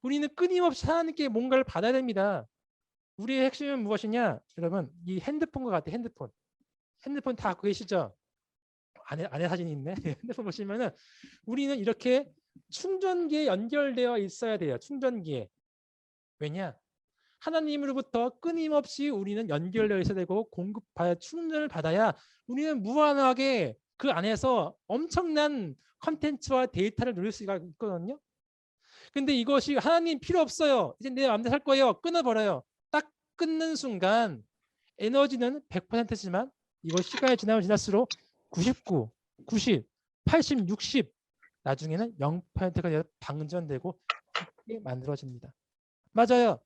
우리는 끊임없이 하나님께 뭔가를 받아야 됩니다. 우리의 핵심은 무엇이냐? 여러분, 이 핸드폰과 같아요. 핸드폰 다 갖고 계시죠? 안에 사진이 있네. 핸드폰 보시면은 우리는 이렇게 충전기에 연결되어 있어야 돼요. 충전기에. 왜냐? 하나님으로부터 끊임없이 우리는 연결되어 있어야 되고 충전을 받아야 우리는 무한하게 그 안에서 엄청난 컨텐츠와 데이터를 누릴 수가 있거든요. 근데 이것이 하나님 필요 없어요. 이제 내 마음대로 살 거예요. 끊어버려요. 딱 끊는 순간 에너지는 100%지만 이거 시간이 지나면 지날수록 99, 90, 80, 60 나중에는 0%가 되어 방전되고 하게 만들어집니다. 맞아요.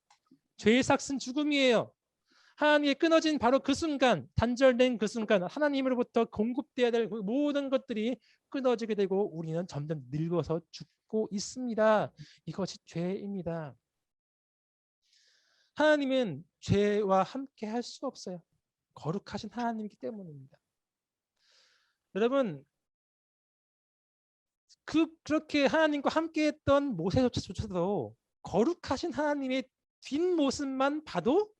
죄의 삭은 죽음이에요. 하나님의 끊어진 바로 그 순간, 단절된 그 순간 하나님으로부터 공급돼야 될 모든 것들이 끊어지게 되고 우리는 점점 늙어서 죽고 있습니다. 이것이 죄입니다. 하나님은 죄와 함께 할 수 없어요. 거룩하신 하나님이기 때문입니다. 여러분, 그렇게 하나님과 함께했던 모세조차도 거룩하신 하나님의 뒷모습만 봐도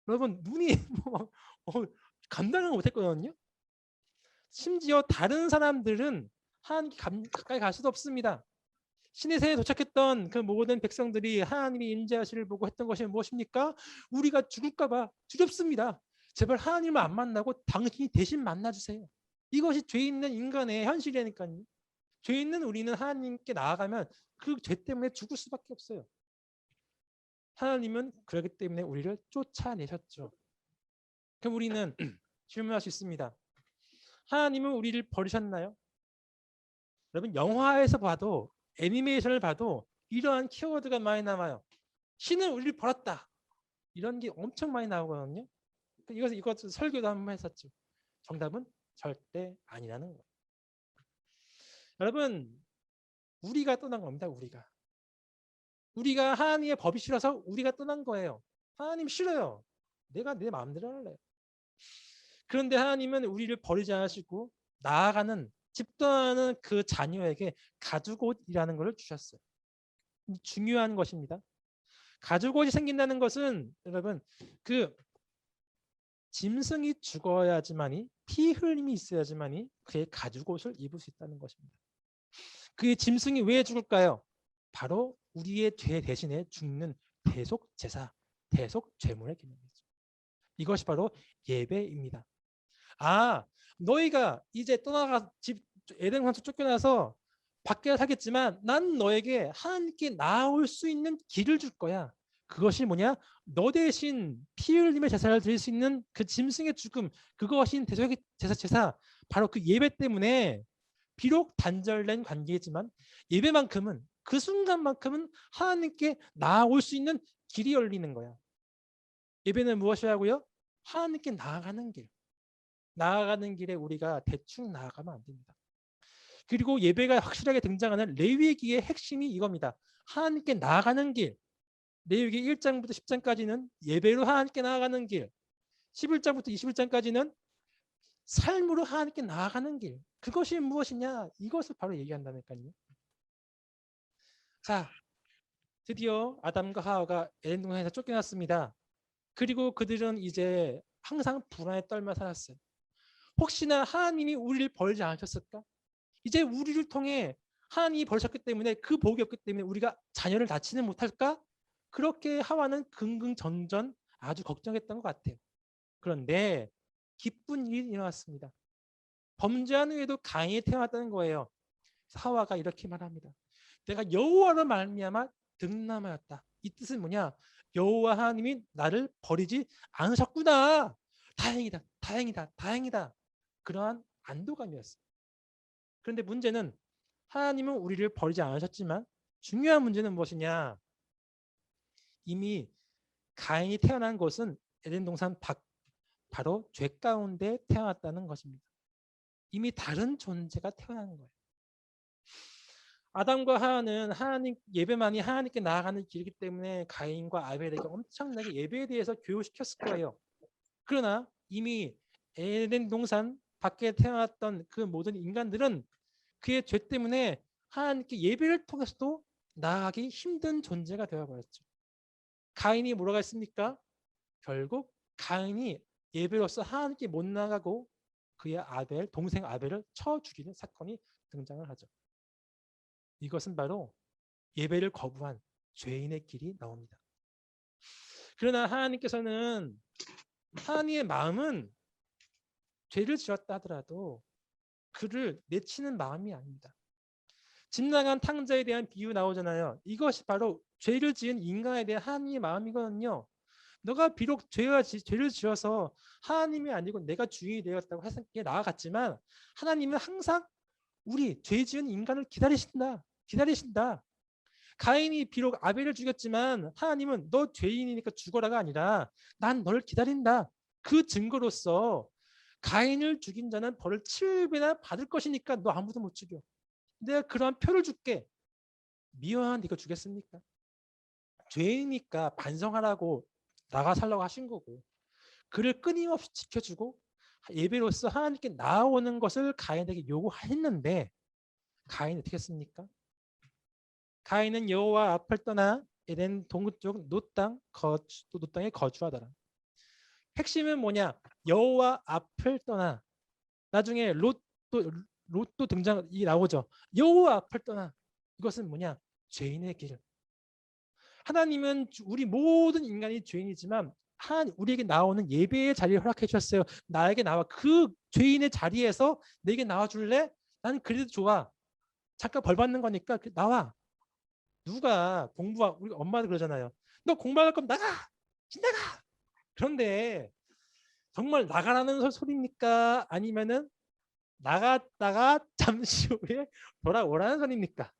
여러분 눈이 감당을 못했거든요. 심지어 다른 사람들은 하나님 가까이 갈 수도 없습니다. 신의 세에 도착했던 그 모든 백성들이 하나님이 임재하시를 보고 했던 것이 무엇입니까? 우리가 죽을까 봐 두렵습니다. 제발 하나님을 안 만나고 당신이 대신 만나주세요. 이것이 죄 있는 인간의 현실이니까요. 죄 있는 우리는 하나님께 나아가면 그 죄 때문에 죽을 수밖에 없어요. 하나님은 그렇기 때문에 우리를 쫓아내셨죠. 그럼 우리는 질문할 수 있습니다. 하나님은 우리를 버리셨나요? 여러분 영화에서 봐도 애니메이션을 봐도 이러한 키워드가 많이 나와요. 신은 우리를 버렸다. 이런 게 엄청 많이 나오거든요. 이것 설교도 한번 했었죠. 정답은 절대 아니라는 거예요. 여러분 우리가 떠난 겁니다. 우리가 하나님의 법이 싫어서 우리가 떠난 거예요. 하나님 싫어요. 내가 내 마음대로 할래요. 그런데 하나님은 우리를 버리지 않으시고 나아가는 집 떠나는 그 자녀에게 가죽옷이라는 것을 주셨어요. 중요한 것입니다. 가죽옷이 생긴다는 것은 여러분 그 짐승이 죽어야지만이 피 흘림이 있어야지만이 그의 가죽옷을 입을 수 있다는 것입니다. 그의 짐승이 왜 죽을까요? 바로 우리의 죄 대신에 죽는 대속 제사, 대속 제물의 기능이죠. 이것이 바로 예배입니다. 아, 너희가 이제 떠나가 집 에덴에서 쫓겨나서 밖에 살겠지만 난 너에게 하나님께 나아올 수 있는 길을 줄 거야. 그것이 뭐냐? 너 대신 피 흘림의 제사를 드릴 수 있는 그 짐승의 죽음, 그것이 대속의 제사, 바로 그 예배 때문에 비록 단절된 관계이지만 예배만큼은 그 순간만큼은 하나님께 나아올 수 있는 길이 열리는 거야. 예배는 무엇이라고요? 하나님께 나아가는 길. 나아가는 길에 우리가 대충 나아가면 안 됩니다. 그리고 예배가 확실하게 등장하는 레위기의 핵심이 이겁니다. 하나님께 나아가는 길. 레위기 1장부터 10장까지는 예배로 하나님께 나아가는 길. 11장부터 21장까지는 삶으로 하나님께 나아가는 길. 그것이 무엇이냐? 이것을 바로 얘기한다니까요. 자, 드디어 아담과 하와가 에덴 동산에서 쫓겨났습니다. 그리고 그들은 이제 항상 불안에 떨며 살았어요. 혹시나 하나님이 우리를 버리지 않으셨을까? 이제 우리를 통해 하나님이 버리셨기 때문에 그 복이 없기 때문에 우리가 자녀를 낳지는 못할까? 그렇게 하와는 긍긍전전 아주 걱정했던 것 같아요. 그런데 기쁜 일이 일어났습니다. 범죄한 후에도 가인이 태어났다는 거예요. 하와가 이렇게 말합니다. 내가 여호와로 말미암아 득남하였다. 이 뜻은 뭐냐? 여호와 하나님이 나를 버리지 않으셨구나. 다행이다, 다행이다, 다행이다. 그러한 안도감이었어요. 그런데 문제는 하나님은 우리를 버리지 않으셨지만 중요한 문제는 무엇이냐? 이미 가인이 태어난 것은 에덴 동산 바로 죄 가운데 태어났다는 것입니다. 이미 다른 존재가 태어난 거예요. 아담과 하와는 하나님 예배만이 하나님께 나아가는 길이기 때문에 가인과 아벨에게 엄청나게 예배에 대해서 교육시켰을 거예요. 그러나 이미 에덴 동산 밖에 태어났던 그 모든 인간들은 그의 죄 때문에 하나님께 예배를 통해서도 나아가기 힘든 존재가 되어버렸죠. 가인이 뭐라고 했습니까? 결국 가인이 예배로서 하나님께 못 나가고 그의 동생 아벨을 쳐 죽이는 사건이 등장을 하죠. 이것은 바로 예배를 거부한 죄인의 길이 나옵니다. 그러나 하나님께서는 하나님의 마음은 죄를 지었다 하더라도 그를 내치는 마음이 아닙니다. 집 나간 탕자에 대한 비유 나오잖아요. 이것이 바로 죄를 지은 인간에 대한 하나님의 마음이거든요. 너가 비록 죄를 지어서 하나님이 아니고 내가 주인이 되었다고 하나님께 나아갔지만 하나님은 항상 우리 죄 지은 인간을 기다리신다. 가인이 비록 아벨을 죽였지만 하나님은 너 죄인이니까 죽어라가 아니라 난 너를 기다린다. 그 증거로서 가인을 죽인 자는 벌을 7배나 받을 것이니까 너 아무도 못 죽여. 내가 그러한 표를 줄게. 미워한 네가 주겠습니까? 죄인이니까 반성하라고 나가 살라고 하신 거고, 그를 끊임없이 지켜주고 예배로서 하나님께 나아오는 것을 가인에게 요구했는데 가인이 어떻게 했습니까? 가인은 여호와 앞을 떠나 에덴 동쪽 노땅에 거주하더라. 핵심은 뭐냐? 여호와 앞을 떠나. 나중에 롯도 등장이 나오죠. 여호와 앞을 떠나. 이것은 뭐냐? 죄인의 길. 하나님은 우리 모든 인간이 죄인이지만 하나님 우리에게 나오는 예배의 자리를 허락해 주셨어요. 나에게 나와. 그 죄인의 자리에서 내게 나와줄래? 나는 그래도 좋아. 잠깐 벌 받는 거니까 나와. 누가 우리 엄마도 그러잖아요. 너 공부할 거면 나가. 나가. 그런데 정말 나가라는 소리입니까? 아니면은 나갔다가 잠시 후에 돌아오라는 소리입니까?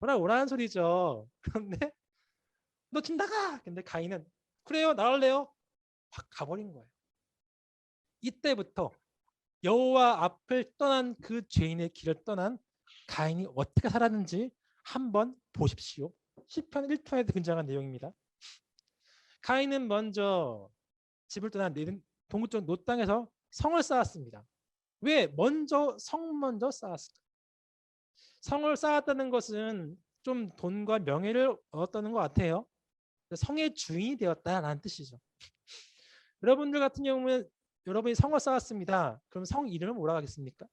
돌아오라는 소리죠. 그런데 너 지금 나가. 근데 가인은 그래요, 나갈래요. 확 가버린 거예요. 이때부터 여호와 앞을 떠난 그 죄인의 길을 떠난 가인이 어떻게 살았는지 한번 보십시오. 시편 1편에 등장한 내용입니다. 가인은 먼저 집을 떠난 동쪽 노 땅에서 성을 쌓았습니다. 왜 성 먼저 쌓았을까? 성을 쌓았다는 것은 좀 돈과 명예를 얻었다는 것 같아요. 성의 주인이 되었다라는 뜻이죠. 여러분들 같은 경우는 여러분이 성을 쌓았습니다. 그럼 성 이름을 뭐라고 하겠습니까?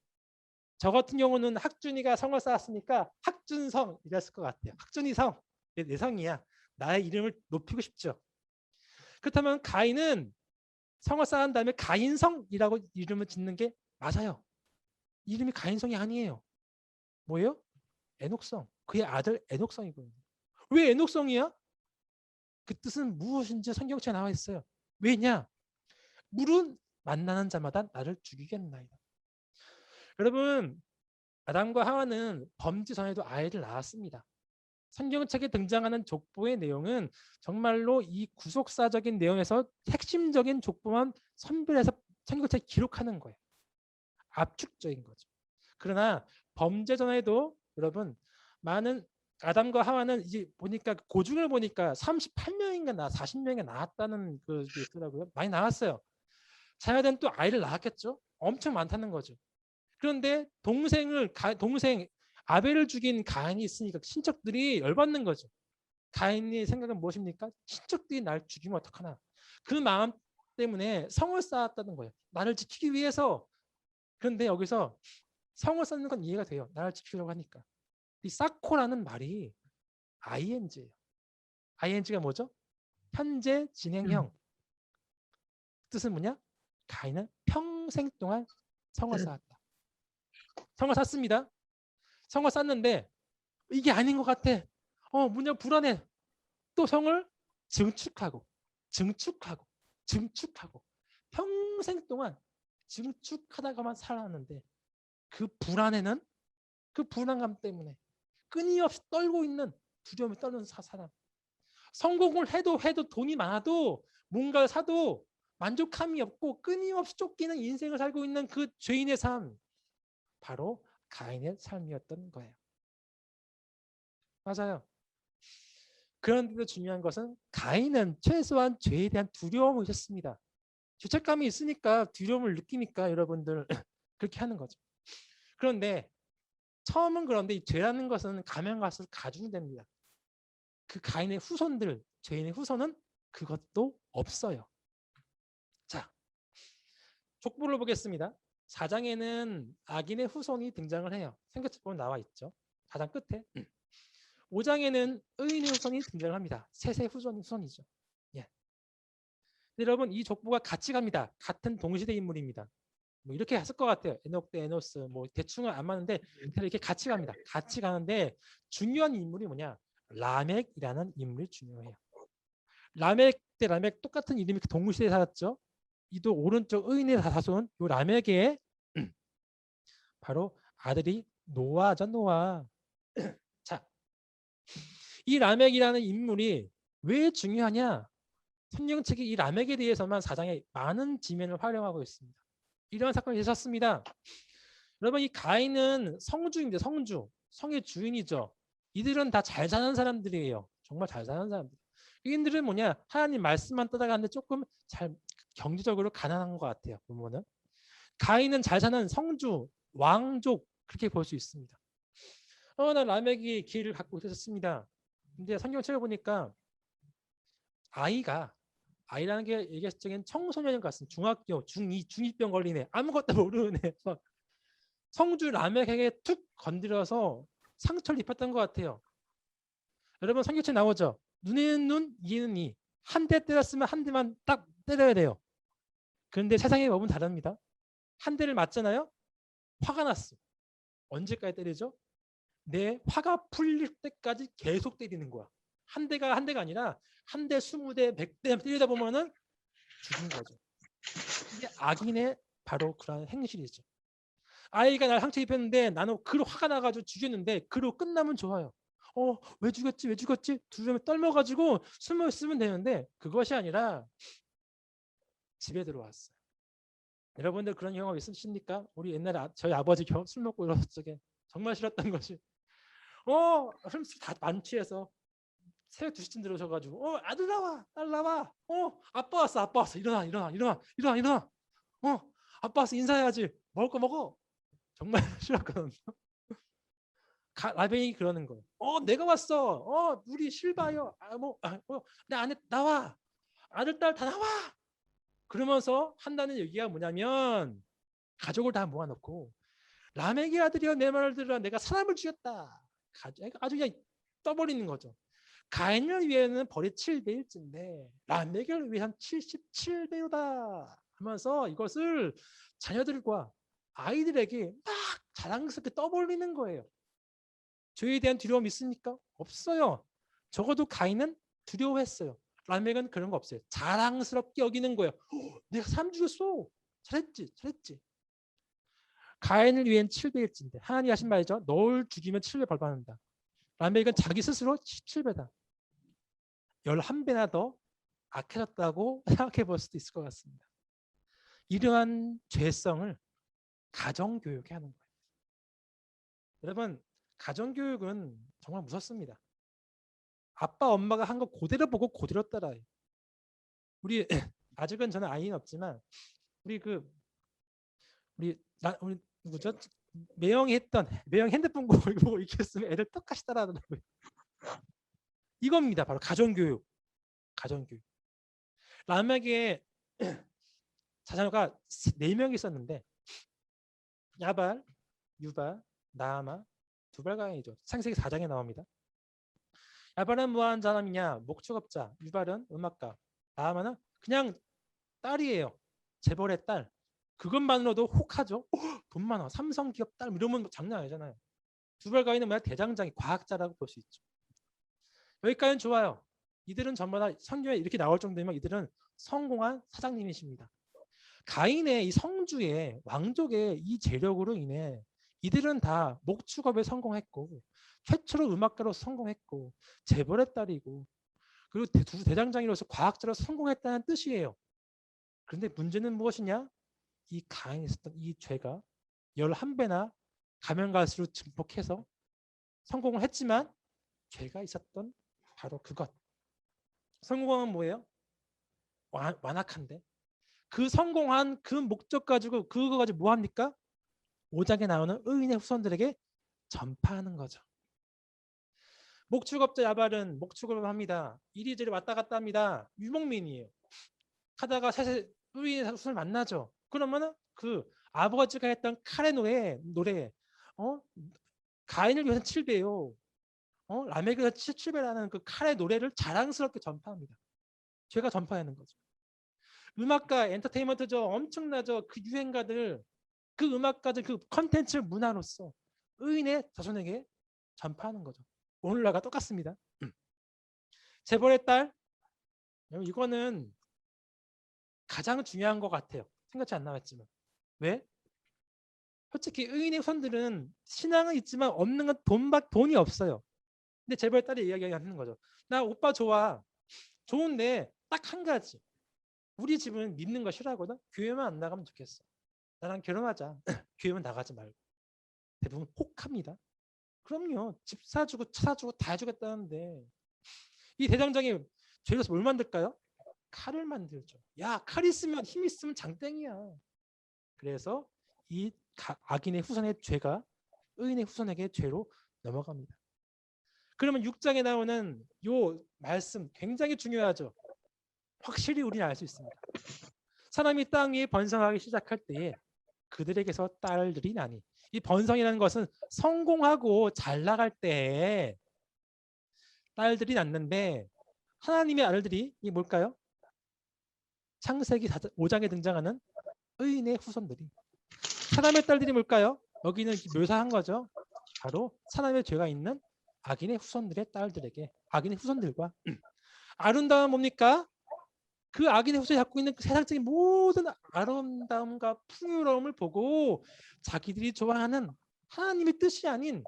저 같은 경우는 학준이가 성을 쌓았으니까 학준성 이랬을 것 같아요. 학준이 성, 내 성이야. 나의 이름을 높이고 싶죠. 그렇다면 가인은 성을 쌓은 다음에 가인성이라고 이름을 짓는 게 맞아요. 이름이 가인성이 아니에요. 뭐예요? 에녹성. 그의 아들 에녹성이거든요. 왜 에녹성이야? 그 뜻은 무엇인지 성경책에 나와 있어요. 왜냐? 물은 만나는 자마다 나를 죽이겠나이다. 여러분, 아담과 하와는 범죄 전에도 아이를 낳았습니다. 성경책에 등장하는 족보의 내용은 정말로 이 구속사적인 내용에서 핵심적인 족보만 선별해서 성경책에 기록하는 거예요. 압축적인 거죠. 그러나 범죄 전에도 여러분 많은 아담과 하와는 이제 보니까 고중을 보니까 38명인가 40명이 나왔다는 그 있더라고요. 많이 나왔어요. 자야된 또 아이를 낳았겠죠. 엄청 많다는 거죠. 그런데 동생 아벨을 죽인 가인이 있으니까 친척들이 열받는 거죠. 가인의 생각은 무엇입니까? 친척들이 날 죽이면 어떡하나. 그 마음 때문에 성을 쌓았다는 거예요. 나를 지키기 위해서. 그런데 여기서 성을 쌓는 건 이해가 돼요. 나를 지키려고 하니까. 이 쌓고라는 말이 ing예요. ing가 뭐죠? 현재 진행형. 뜻은 뭐냐? 가인은 평생 동안 성을 쌓았다. 성을 쌓습니다. 성을 쌓는데 이게 아닌 것 같아. 뭐냐 불안해. 또 성을 증축하고 평생 동안 증축하다가만 살았는데 그 불안감 때문에 끊임없이 떨고 있는 두려움에 떨는 사람. 성공을 해도 돈이 많아도 뭔가를 사도 만족함이 없고 끊임없이 쫓기는 인생을 살고 있는 그 죄인의 삶. 바로 가인의 삶이었던 거예요. 맞아요. 그런데도 중요한 것은 가인은 최소한 죄에 대한 두려움을 있었습니다. 죄책감이 있으니까 두려움을 느끼니까 여러분들 그렇게 하는 거죠. 그런데 처음은 그런데 이 죄라는 것은 가면 갈수록 가중됩니다. 그 가인의 후손들, 죄인의 후손은 그것도 없어요. 자, 족보를 보겠습니다. 4장에는 악인의 후손이 등장을 해요. 생각해 보면 나와 있죠. 4장 끝에. 5장에는 의인의 후손이 등장을 합니다. 셋의 후손이죠. 예. 여러분 이 족보가 같이 갑니다. 같은 동시대 인물입니다. 뭐 이렇게 했을 것 같아요. 에녹 대 에노스 뭐 대충은 안 맞는데 이렇게 같이 갑니다. 같이 가는데 중요한 인물이 뭐냐? 라멕이라는 인물이 중요해요. 라멕 대 라멕 똑같은 이름이 동시대에 살았죠. 이도 오른쪽 의인의 자손 요 라멕의 바로 아들이 노아죠. 노아. 자, 이 라멕이라는 인물이 왜 중요하냐? 성경책이 이 라멕에 대해서만 4장에 많은 지면을 활용하고 있습니다. 이러한 사건이 있었습니다. 여러분, 이 가인은 성주입니다. 성주. 성의 주인이죠. 이들은 다 잘 사는 사람들이에요. 정말 잘 사는 사람들. 이들은 뭐냐? 하나님 말씀만 따라가는데 조금 잘 경제적으로 가난한 것 같아요. 보면은 가인은 잘 사는 성주, 왕족 그렇게 볼 수 있습니다. 나 라멕이 기회를 갖고 있었습니다. 근데 성경책을 보니까 아이라는 게 얘기했을 청소년 같은 중학교, 중2, 중2병 걸린 애, 아무것도 모르는 애, 막 성주 라멕에게 툭 건드려서 상처를 입혔던 것 같아요. 여러분 성경책 나오죠? 눈에는 눈, 이에는 이. 한 대 때렸으면 한 대만 딱 때려야 돼요. 그런데 세상의 법은 다릅니다. 한 대를 맞잖아요? 화가 났어. 언제까지 때리죠? 내 화가 풀릴 때까지 계속 때리는 거야. 한 대가 아니라 한 대, 20대, 100대 때리다 보면은 죽은 거죠. 이게 악인의 바로 그런 행실이죠. 아이가 날 상처 입혔는데 나는 그로 화가 나가지고 죽였는데 그로 끝나면 좋아요. 왜 죽었지? 두려움에 떨면가지고 숨어 있으면 되는데 그것이 아니라 집에 들어왔어요. 여러분들 그런 경험 있으십니까? 우리 옛날에 저희 아버지 술 먹고 이랬을 적에 정말 싫었던 것이 다 만취해서 새벽 2시쯤 들어오셔가지고 아들 나와, 딸 나와, 아빠 왔어, 일어나, 아빠 왔어, 인사해야지, 먹을 거 먹어. 정말 싫었거든요. 라벤이 그러는 거예요. 내가 왔어. 우리 실바요. 내 안에 나와. 아들, 딸 다 나와. 그러면서 한다는 얘기가 뭐냐면 가족을 다 모아놓고 라멕의 아들이여 내 말을 들으라. 내가 사람을 죽였다. 아주 그냥 떠버리는 거죠. 가인을 위해서는 벌이 7대 1인데 라멕을 위한 77배요다 하면서 이것을 자녀들과 아이들에게 막 자랑스럽게 떠벌리는 거예요. 죄에 대한 두려움 있습니까? 없어요. 적어도 가인은 두려워했어요. 라멕은 그런 거 없어요. 자랑스럽게 여기는 거예요. 내가 사람 죽였어. 잘했지. 가인을 위한 7배 1인데 하나님이 하신 말이죠. 널 죽이면 7배 벌 받는다. 라멕은 자기 스스로 17배다. 11배나 더 악해졌다고 생각해 볼 수도 있을 것 같습니다. 이러한 죄성을 가정교육에 하는 거예요. 여러분, 가정교육은 정말 무섭습니다. 아빠, 엄마가 한 거 그대로 보고 그대로 따라해요. 우리 아직은 저는 아이는 없지만 우리 누구죠? 매형이 핸드폰 보고 이렇게 했으면 애들 똑같이 따라하더라고요. 이겁니다. 바로 가정교육. 라멕의 자녀가 4명이 있었는데 야발, 유발, 나아마, 두발강이죠. 창세기 4장에 나옵니다. 야발은 뭐하는 사람이냐? 목축업자. 유발은 음악가. 나아마는 그냥 딸이에요. 재벌의 딸. 그것만으로도 혹하죠. 돈 많아. 삼성기업 딸 이러면 장난 아니잖아요. 두발강이는 뭐야? 대장장이 과학자라고 볼 수 있죠. 여기까지는 좋아요. 이들은 전부 다 성경에 이렇게 나올 정도면 이들은 성공한 사장님이십니다. 가인의 이 성주의 왕족의 이 재력으로 인해 이들은 다 목축업에 성공했고 최초로 음악가로 성공했고 재벌의 딸이고 그리고 대장장이로서 과학자로 성공했다는 뜻이에요. 그런데 문제는 무엇이냐? 이 가인이 있었던 이 죄가 11배나 가면 갈수록 증폭해서 성공을 했지만 죄가 있었던 바로 그것. 성공은 뭐예요? 완악한데 그 성공한 그 목적 가지고 그거 가지고 뭐 합니까? 5장에 나오는 의인의 후손들에게 전파하는 거죠. 목축업자 야발은 목축업을 합니다. 이리저리 왔다 갔다 합니다. 유목민이에요. 하다가 셋의 의인의 후손을 만나죠. 그러면은 그 아버지가 했던 칼의 노래 가인을 위해서 7배요. 라멕을 위해서 7배라는 그 칼의 노래를 자랑스럽게 전파합니다. 죄가 전파하는 거죠. 음악가 엔터테인먼트죠. 엄청나죠. 그 유행가들, 그 음악가들, 그 컨텐츠 문화로서 의인의 자손에게 전파하는 거죠. 오늘날과 똑같습니다. 재벌의 딸, 이거는 가장 중요한 것 같아요. 생각지 안 나왔지만. 왜? 솔직히 의인의 손들은 신앙은 있지만 없는 건 돈이 없어요. 근데 재벌 딸이 이야기하는 거죠. 나 오빠 좋아. 좋은데 딱 한 가지. 우리 집은 믿는 거 싫어하거든. 교회만 안 나가면 좋겠어. 나랑 결혼하자. 교회만 나가지 말고. 대부분 혹합니다. 그럼요. 집 사주고 차 사주고 다 해주겠다는데 이 대장장이 죄로서 뭘 만들까요? 칼을 만들죠. 야, 칼 있으면 힘 있으면 장땡이야. 그래서 이 악인의 후손의 죄가 의인의 후손에게 죄로 넘어갑니다. 그러면 6장에 나오는 요 말씀 굉장히 중요하죠. 확실히 우리는 알 수 있습니다. 사람이 땅 위에 번성하기 시작할 때에 그들에게서 딸들이 나니, 이 번성이라는 것은 성공하고 잘 나갈 때 딸들이 낳는데, 하나님의 아들들이 이 뭘까요? 창세기 5장에 등장하는 의인의 후손들이. 사람의 딸들이 뭘까요? 여기는 묘사한 거죠. 바로 사람의 죄가 있는 악인의 후손들의 딸들에게, 악인의 후손들과 아름다움은 뭡니까? 그 악인의 후손이 갖고 있는 그 세상적인 모든 아름다움과 풍요로움을 보고 자기들이 좋아하는 하나님의 뜻이 아닌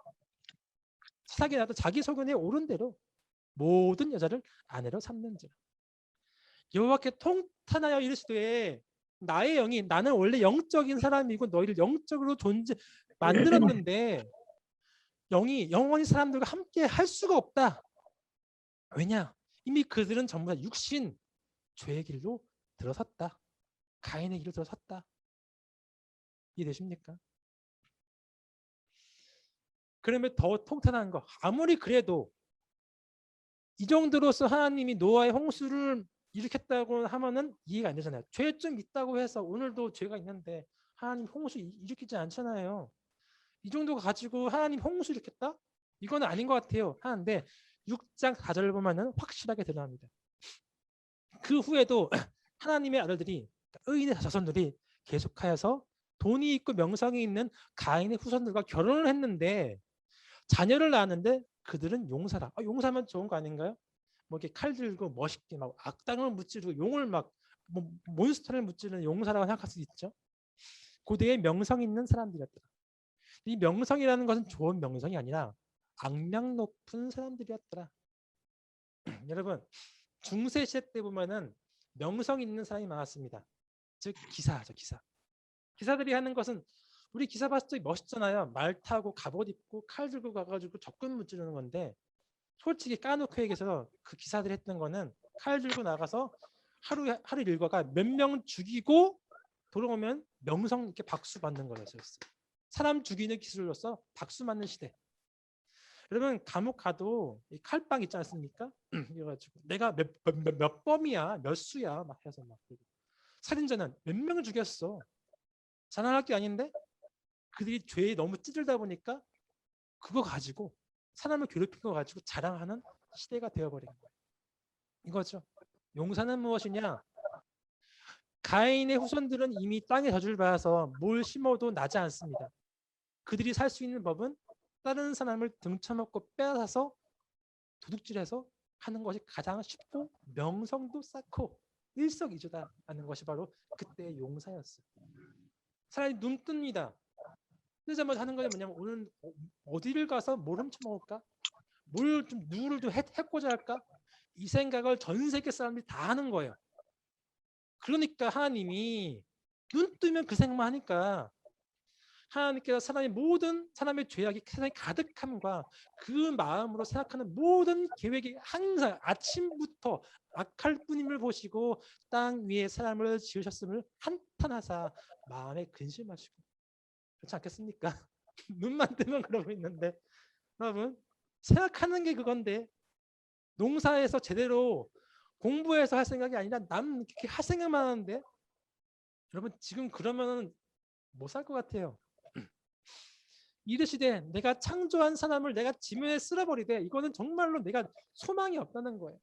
세상에 나도 자기 소견에 옳은 대로 모든 여자를 아내로 삼는지라. 여호와께 통탄하여 이르시되 나의 영이, 나는 원래 영적인 사람이고 너희를 영적으로 만들었는데 영이 영원히 사람들과 함께 할 수가 없다. 왜냐? 이미 그들은 전부 다 육신 죄의 길로 들어섰다. 가인의 길로 들어섰다. 이해되십니까? 그러면 더 통탄한 거, 아무리 그래도 이 정도로서 하나님이 노아의 홍수를 일으켰다고 하면은 이해가 안 되잖아요. 죄 좀 있다고 해서 오늘도 죄가 있는데 하나님 홍수 일으키지 않잖아요. 이 정도 가지고 하나님 홍수 일으켰다? 이거는 아닌 것 같아요. 하는데 6장 4절을 보면은 확실하게 드러납니다. 그 후에도 하나님의 아들들이, 의인의 자손들이 계속하여서 돈이 있고 명성이 있는 가인의 후손들과 결혼을 했는데 자녀를 낳았는데 그들은 용사라. 용사면 좋은 거 아닌가요? 뭐 이렇게 칼 들고 멋있게 막 악당을 무찌르고 용을 막 몬스터를 무찌르는 용사라고 생각할 수 있죠. 고대에 명성 있는 사람들이었더라. 이 명성이라는 것은 좋은 명성이 아니라 악명 높은 사람들이었더라. 여러분, 중세 시대 때 보면은 명성 있는 사람이 많았습니다. 즉 기사죠, 기사. 기사들이 하는 것은, 우리 기사 봤을 때 멋있잖아요. 말 타고 갑옷 입고 칼 들고 가가지고 적군 무찌르는 건데, 솔직히 까놓고 얘기해서 그 기사들이 했던 거는 칼 들고 나가서 하루 일과가 몇 명 죽이고 돌아오면 명성 있게 박수 받는 거였어요. 사람 죽이는 기술로서 박수 맞는 시대. 여러분, 감옥 가도 이 칼빵 있지 않습니까? 이래가지고 내가 몇 범이야, 몇 수야 막 해서 막. 살인자는 몇 명을 죽였어. 자랑할 게 아닌데 그들이 죄에 너무 찌들다 보니까 그거 가지고, 사람을 괴롭힌 거 가지고 자랑하는 시대가 되어버린 거예요. 이거죠. 용사는 무엇이냐? 가인의 후손들은 이미 땅에 저주를 받아서 뭘 심어도 나지 않습니다. 그들이 살 수 있는 법은 다른 사람을 등쳐먹고 빼앗아서 도둑질해서 하는 것이 가장 쉽고 명성도 쌓고 일석이조다 하는 것이 바로 그때의 용사였어요. 사람이 눈 뜹니다. 뜨자마자 하는 것이 뭐냐면, 오늘 어디를 가서 뭘 훔쳐먹을까? 뭘 좀 누구를 좀 해코자 할까? 이 생각을 전 세계 사람들이 다 하는 거예요. 그러니까 하나님이 눈 뜨면 그 생각만 하니까 하나님께서 사람의 모든 사람의 죄악이 세상에 가득함과 그 마음으로 생각하는 모든 계획이 항상 아침부터 악할 뿐임을 보시고 땅 위에 사람을 지으셨음을 한탄하사 마음에 근심하시고. 그렇지 않겠습니까? 눈만 뜨면 그러고 있는데, 여러분 생각하는 게 그건데, 농사에서 제대로 공부해서 할 생각이 아니라 남 이렇게 할 생각만 하는데, 여러분 지금 그러면은 못 살 것 같아요. 이르시되 내가 창조한 사람을 내가 지면에 쓸어버리되, 이거는 정말로 내가 소망이 없다는 거예요.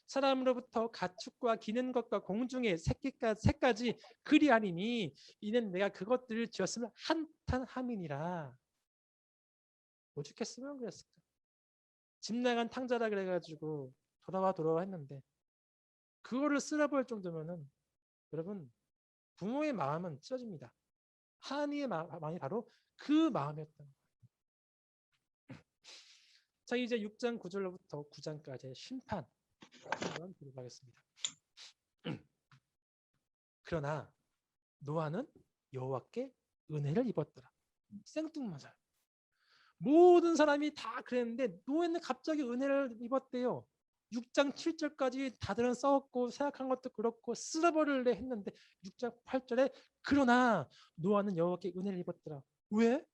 사람으로부터 가축과 기는 것과 공중의 새까지 그리하리니 이는 내가 그것들을 지었으면 한탄함이니라. 오죽했으면 그랬을까? 집 나간 탕자라 그래가지고 돌아와 했는데, 그거를 쓸어버릴 정도면은 여러분, 부모의 마음은 찢어집니다. 하나님의 마음이 바로 그 마음이었던 거예요. 자, 이제 6장 9절로부터 9장까지의 심판 한번 들어가겠습니다. 그러나 노아는 여호와께 은혜를 입었더라. 생뚱맞아요. 모든 사람이 다 그랬는데 노아는 갑자기 은혜를 입었대요. 6장 7절까지 다들은 싸웠고 생각한 것도 그렇고 쓸어버릴래 했는데 6장 8절에 그러나 노아는 여호와께 은혜를 입었더라. 왜?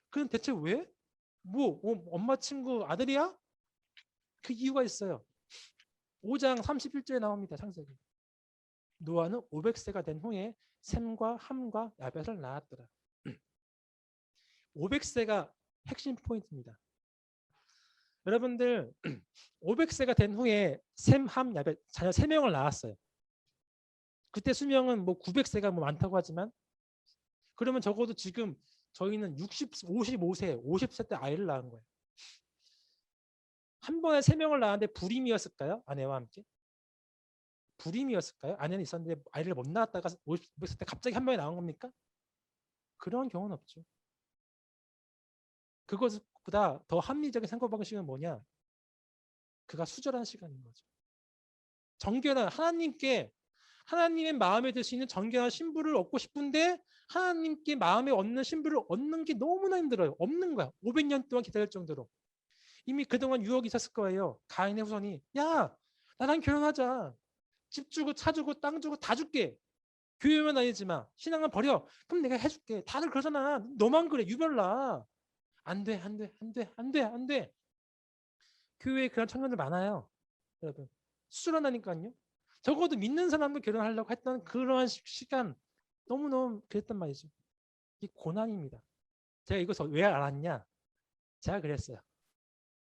그럼 대체 왜? 뭐 엄마 친구 아들이야? 그 이유가 있어요. 5장 31절에 나옵니다. 창세기. 노아는 500세가 된 후에 셈과 함과 야벳을 낳았더라. 500세가 핵심 포인트입니다. 여러분들 500세가 된 후에 셈, 함, 야벳 자녀 3명을 낳았어요. 그때 수명은 뭐 900세가 뭐 많다고 하지만 그러면 적어도 지금 저희는 55세, 50세 때 아이를 낳은 거예요. 한 번에 3명을 낳았는데 불임이었을까요? 아내와 함께? 불임이었을까요? 아내는 있었는데 아이를 못 낳았다가 50세 때 갑자기 한 번에 나온 겁니까? 그런 경우는 없죠. 그것보다 더 합리적인 생각 방식은 뭐냐? 그가 수절한 시간인 거죠. 정결한 하나님의 마음에 들 수 있는 정결한 신부를 얻고 싶은데 하나님께 마음에 얻는 신부를 얻는 게 너무나 힘들어요. 없는 거야. 500년 동안 기다릴 정도로. 이미 그동안 유혹이 있었을 거예요. 가인의 후손이 야 나랑 결혼하자. 집 주고 차 주고 땅 주고 다 줄게. 교회만 다니지 마. 신앙은 버려. 그럼 내가 해줄게. 다들 그러잖아. 너만 그래. 유별나. 안 돼. 교회에 그런 청년들 많아요. 여러분. 수술한다니까요. 적어도 믿는 사람도 결혼하려고 했던 그러한 시간 너무너무 그랬단 말이죠. 이 고난입니다. 제가 이것을 왜 알았냐? 제가 그랬어요.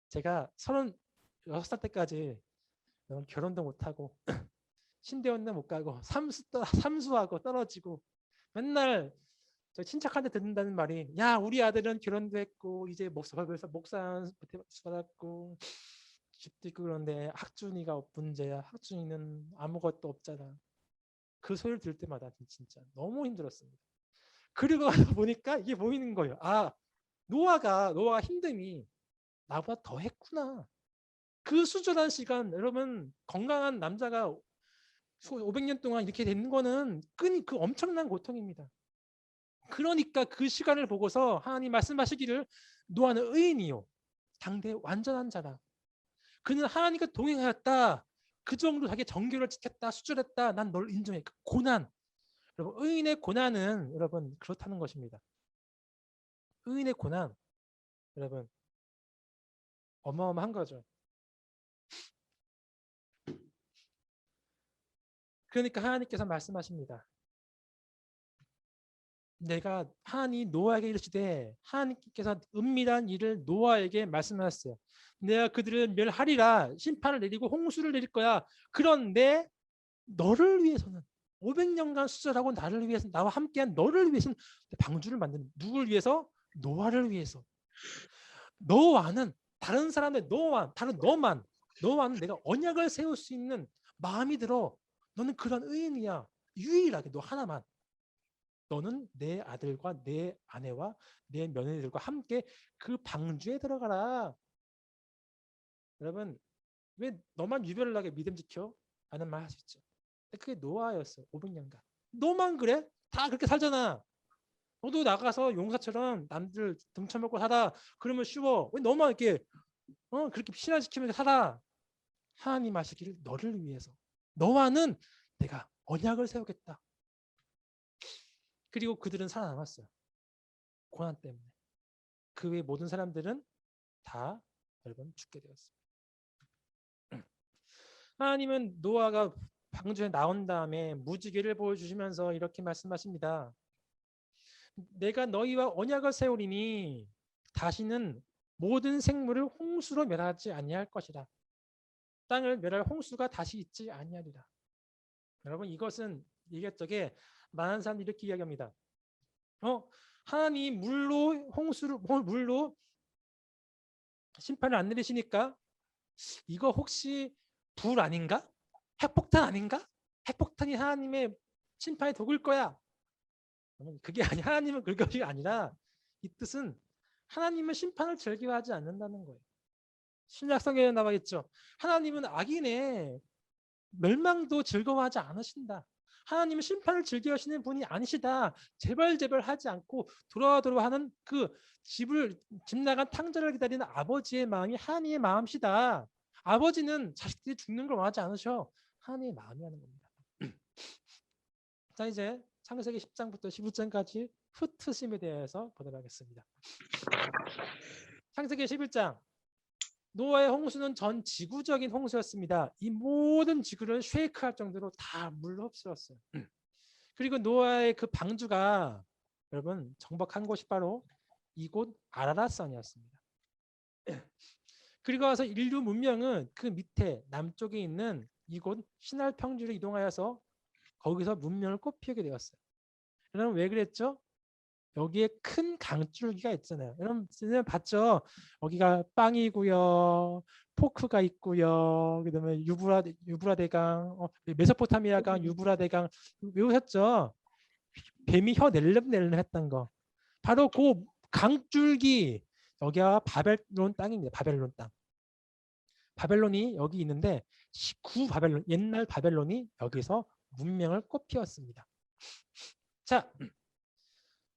제가 36살 때까지 결혼도 못하고 신대원도 못 가고 삼수하고 떨어지고 맨날 저 친척한테 듣는다는 말이 야 우리 아들은 결혼도 했고 이제 목사 받았고 집도 있고 그런데 학준이가 문제야. 학준이는 아무것도 없잖아. 그 소리를 들을 때마다 진짜 너무 힘들었습니다. 그리고 보니까 이게 보이는 거예요. 아 노아가 힘듦이 나보다 더 했구나. 그 수절한 시간 여러분 건강한 남자가 500년 동안 이렇게 되는 거는 그 엄청난 고통입니다. 그러니까 그 시간을 보고서 하나님 말씀하시기를 노아는 의인이요 당대 완전한 자라. 그는 하나님과 동행하였다. 그 정도 자기 정결을 지켰다. 수절했다. 난 널 인정해. 그 고난. 여러분 의인의 고난은 여러분 그렇다는 것입니다. 의인의 고난 여러분 어마어마한 거죠. 그러니까 하나님께서 말씀하십니다. 내가 하나님 노아에게 이르시되 하나님께서 은밀한 일을 노아에게 말씀하셨어요. 내가 그들을 멸하리라. 심판을 내리고 홍수를 내릴 거야. 그런데 너를 위해서는 500년간 수절하고 나를 위해서 나와 함께한 너를 위해서는 방주를 만드는 누굴 위해서? 노아를 위해서. 너와는 다른 사람들 너와는 내가 언약을 세울 수 있는 마음이 들어. 너는 그런 의인이야. 유일하게 너 하나만. 너는 내 아들과 내 아내와 내 며느리들과 함께 그 방주에 들어가라. 여러분 왜 너만 유별나게 믿음 지켜? 라는 말 할 수 있죠. 그게 노아였어요. 500년간. 너만 그래? 다 그렇게 살잖아. 너도 나가서 용사처럼 남들 등쳐먹고 살아. 그러면 쉬워. 왜 너만 이렇게 그렇게 신앙시키면서 살아? 하나님 하시기를 너를 위해서. 너와는 내가 언약을 세우겠다. 그리고 그들은 살아남았어요. 고난 때문에. 그 외 모든 사람들은 다 여러분 죽게 되었습니다. 하나님은 노아가 방주에 나온 다음에 무지개를 보여주시면서 이렇게 말씀하십니다. 내가 너희와 언약을 세우리니 다시는 모든 생물을 홍수로 멸하지 아니할 것이라. 땅을 멸할 홍수가 다시 있지 아니하리라. 여러분 이것은 이것저게 많은 사람들이 이렇게 이야기합니다. 하나님 물로 심판을 안 내리시니까 이거 혹시 불 아닌가? 핵폭탄 아닌가? 핵폭탄이 하나님의 심판에 독을 거야. 그게 아니 하나님은 그것이 아니라 이 뜻은 하나님은 심판을 즐겨하지 않는다는 거예요. 신약 성경에 나와 있죠. 하나님은 악인의 멸망도 즐거워하지 않으신다. 하나님은 심판을 즐겨하시는 분이 아니시다. 제발 하지 않고 돌아와 하는 그 집 나간 탕자를 기다리는 아버지의 마음이 하나님의 마음이시다. 아버지는 자식들이 죽는 걸 원하지 않으셔. 하나님의 마음이 하는 겁니다. 자, 이제 창세기 10장부터 11장까지 흩으심에 대해서 보도록 하겠습니다. 창세기 11장. 노아의 홍수는 전 지구적인 홍수였습니다. 이 모든 지구를 쉐이크할 정도로 다 물로 흡수했어요. 그리고 노아의 그 방주가 여러분 정복한 곳이 바로 이곳 아라랏산이었습니다. 그리고 와서 인류 문명은 그 밑에 남쪽에 있는 이곳 시날 평지로 이동하여서 거기서 문명을 꽃피우게 되었어요. 여러분 왜 그랬죠? 여기에 큰 강줄기가 있잖아요. 여러분 봤죠? 여기가 빵이고요, 포크가 있고요, 그다음에 유브라 대강, 메소포타미아강, 유브라 대강 외우셨죠? 뱀이 혀 낼름낼름 했던 거. 바로 그 강줄기 여기가 바벨론 땅입니다. 바벨론 땅. 바벨론이 여기 있는데 구바벨론 옛날 바벨론이 여기서 문명을 꽃피웠습니다. 자,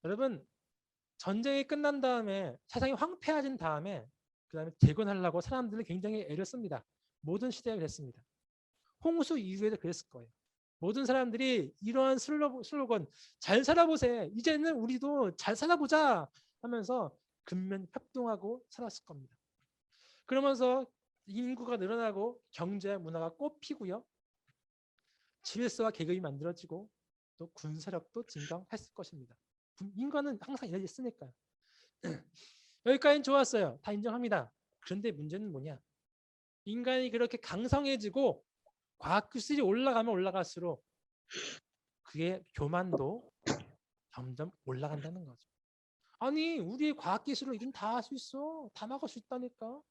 여러분 전쟁이 끝난 다음에 세상이 황폐해진 다음에 그다음에 재건하려고 사람들은 굉장히 애를 씁니다. 모든 시대가 그랬습니다. 홍수 이후에도 그랬을 거예요. 모든 사람들이 이러한 슬로건 잘 살아보세. 이제는 우리도 잘 살아보자 하면서 근면 협동하고 살았을 겁니다. 그러면서 인구가 늘어나고 경제 문화가 꽃피고요. 질서와 계급이 만들어지고 또 군사력도 증강했을 것입니다. 인간은 항상 이랬으니까요. 여기까지는 좋았어요. 다 인정합니다. 그런데 문제는 뭐냐? 인간이 그렇게 강성해지고 과학기술이 올라가면 올라갈수록 그의 교만도 점점 올라간다는 거죠. 아니 우리의 과학기술로 이건 다 할 수 있어. 다 막을 수 있다니까.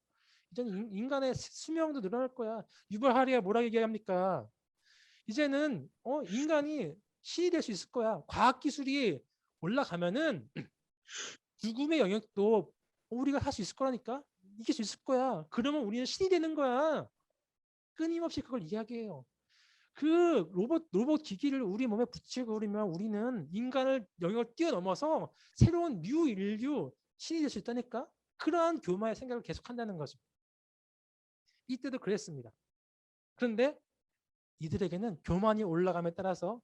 이제는 인간의 수명도 늘어날 거야. 유발 하리가 뭐라고 얘기합니까? 이제는 인간이 신이 될 수 있을 거야. 과학기술이 올라가면은 죽음의 영역도 우리가 할 수 있을 거라니까. 이길 수 있을 거야. 그러면 우리는 신이 되는 거야. 끊임없이 그걸 이야기해요. 그 로봇 기기를 우리 몸에 붙이고 그러면 우리는 인간을 영역을 뛰어넘어서 새로운 뉴 인류 신이 될 수 있다니까. 그러한 교마의 생각을 계속한다는 거죠. 이때도 그랬습니다. 그런데 이들에게는 교만이 올라감에 따라서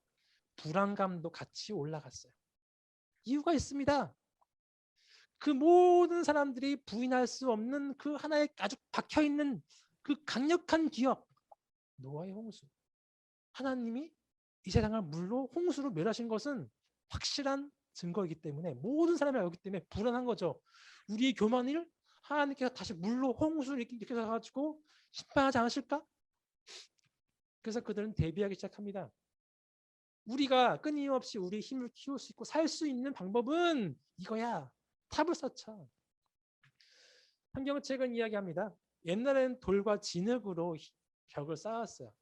불안감도 같이 올라갔어요. 이유가 있습니다. 그 모든 사람들이 부인할 수 없는 그 하나에 아주 박혀있는 그 강력한 기억, 노아의 홍수. 하나님이 이 세상을 물로 홍수로 멸하신 것은 확실한 증거이기 때문에 모든 사람이 알기 때문에 불안한 거죠. 우리의 교만을 하나님께서 다시 물로 홍수를 이렇게 해가지고 심판하지 않으실까? 그래서 그들은 대비하기 시작합니다. 우리가 끊임없이 우리의 힘을 키울 수 있고 살 수 있는 방법은 이거야. 탑을 쌓자. 성경책은 이야기합니다. 옛날에는 돌과 진흙으로 벽을 쌓았어요.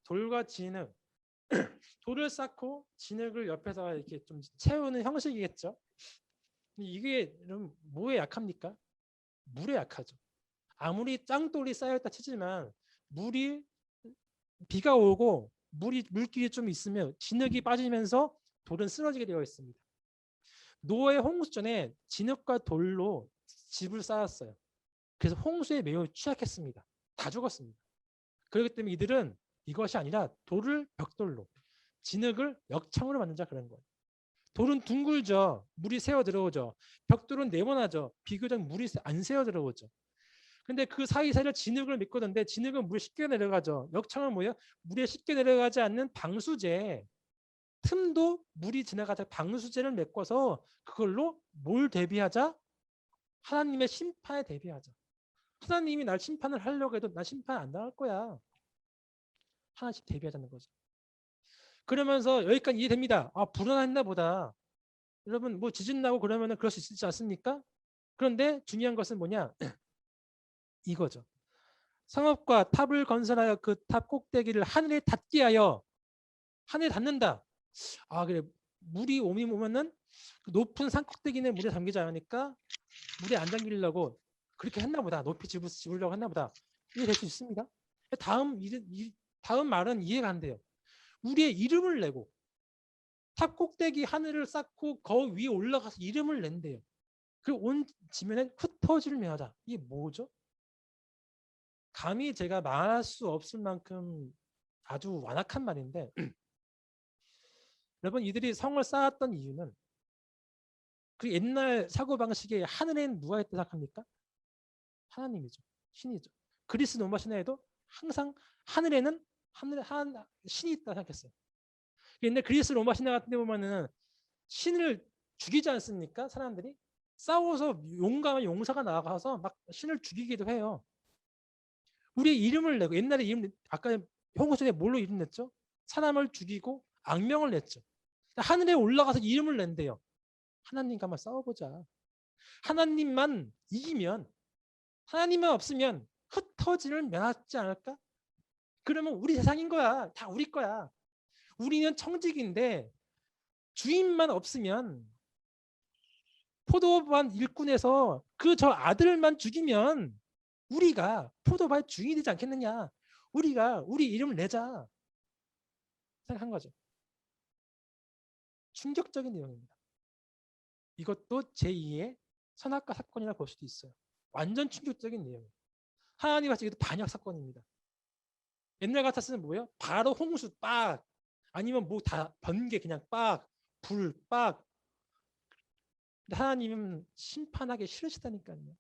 돌과 진흙, 돌을 쌓고 진흙을 옆에서 이렇게 좀 채우는 형식이겠죠. 이게 뭐에 약합니까? 물에 약하죠. 아무리 짱돌이 쌓였다 치지만 비가 오고 물길이 좀 있으면 진흙이 빠지면서 돌은 쓰러지게 되어 있습니다. 노아의 홍수 전에 진흙과 돌로 집을 쌓았어요. 그래서 홍수에 매우 취약했습니다. 다 죽었습니다. 그렇기 때문에 이들은 이것이 아니라 돌을 벽돌로, 진흙을 역청으로 만들자 그런 거예요. 돌은 둥글죠. 물이 새어 들어오죠. 벽돌은 네모나죠. 비교적 물이 안 새어 들어오죠. 근데 그 사이사이를 진흙을 메꾸는데 진흙은 물에 쉽게 내려가죠. 역청은 뭐예요? 물에 쉽게 내려가지 않는 방수제. 틈도 물이 지나가자 방수제를 메꿔서 그걸로 뭘 대비하자? 하나님의 심판에 대비하자. 하나님이 날 심판을 하려고 해도 나 심판 안 당할 거야. 하나씩 대비하자는 거죠. 그러면서 여기까지 이해됩니다. 아, 불안했나 보다. 여러분 뭐 지진 나고 그러면은 그럴 수 있지 않습니까? 그런데 중요한 것은 뭐냐? 이거죠. 성읍과 탑을 건설하여 그 탑 꼭대기를 하늘에 닿게 하여 하늘에 닿는다. 아 그래 물이 오면은 그 높은 산 꼭대기는 물에 잠기지 않으니까 물에 안 잠기려고 그렇게 했나 보다. 높이 집으려고 했나 보다. 이해될 수 있습니다. 다음 말은 이해가 안 돼요. 우리의 이름을 내고 탑 꼭대기 하늘을 쌓고 거 위에 올라가서 이름을 낸대요. 그리고 온 지면에 흩어지를 명하자. 이게 뭐죠? 감히 제가 말할 수 없을 만큼 아주 완악한 말인데 여러분 이들이 성을 쌓았던 이유는 그 옛날 사고방식에 하늘에는 누가 있다 생각합니까? 하나님이죠. 신이죠. 그리스 로마 신화에도 항상 하늘에는 신이 있다 생각했어요. 옛날 그리스 로마 신화 같은 데 보면은 신을 죽이지 않습니까? 사람들이 싸워서 용감한 용사가 나가서 막 신을 죽이기도 해요. 우리의 이름을 내고 옛날에 이름 아까 홍수전에 뭘로 이름 냈죠? 사람을 죽이고 악명을 냈죠. 하늘에 올라가서 이름을 낸대요. 하나님과 한번 싸워보자. 하나님만 이기면 하나님만 없으면 흩어지를 면하지 않을까? 그러면 우리 세상인 거야. 다 우리 거야. 우리는 청직인데 주인만 없으면 포도밭 일꾼에서 그 저 아들만 죽이면 우리가 포도밭 주인이 되지 않겠느냐. 우리가 우리 이름을 내자 생각한 거죠. 충격적인 내용입니다. 이것도 제2의 선악과 사건이라 볼 수도 있어요. 완전 충격적인 내용이에요. 하나님 같이 이것도 반역 사건입니다. 옛날 같았으면 뭐예요? 바로 홍수 빡 아니면 뭐 다 번개 그냥 빡 불 빡. 하나님은 심판하기 싫으시다니까요.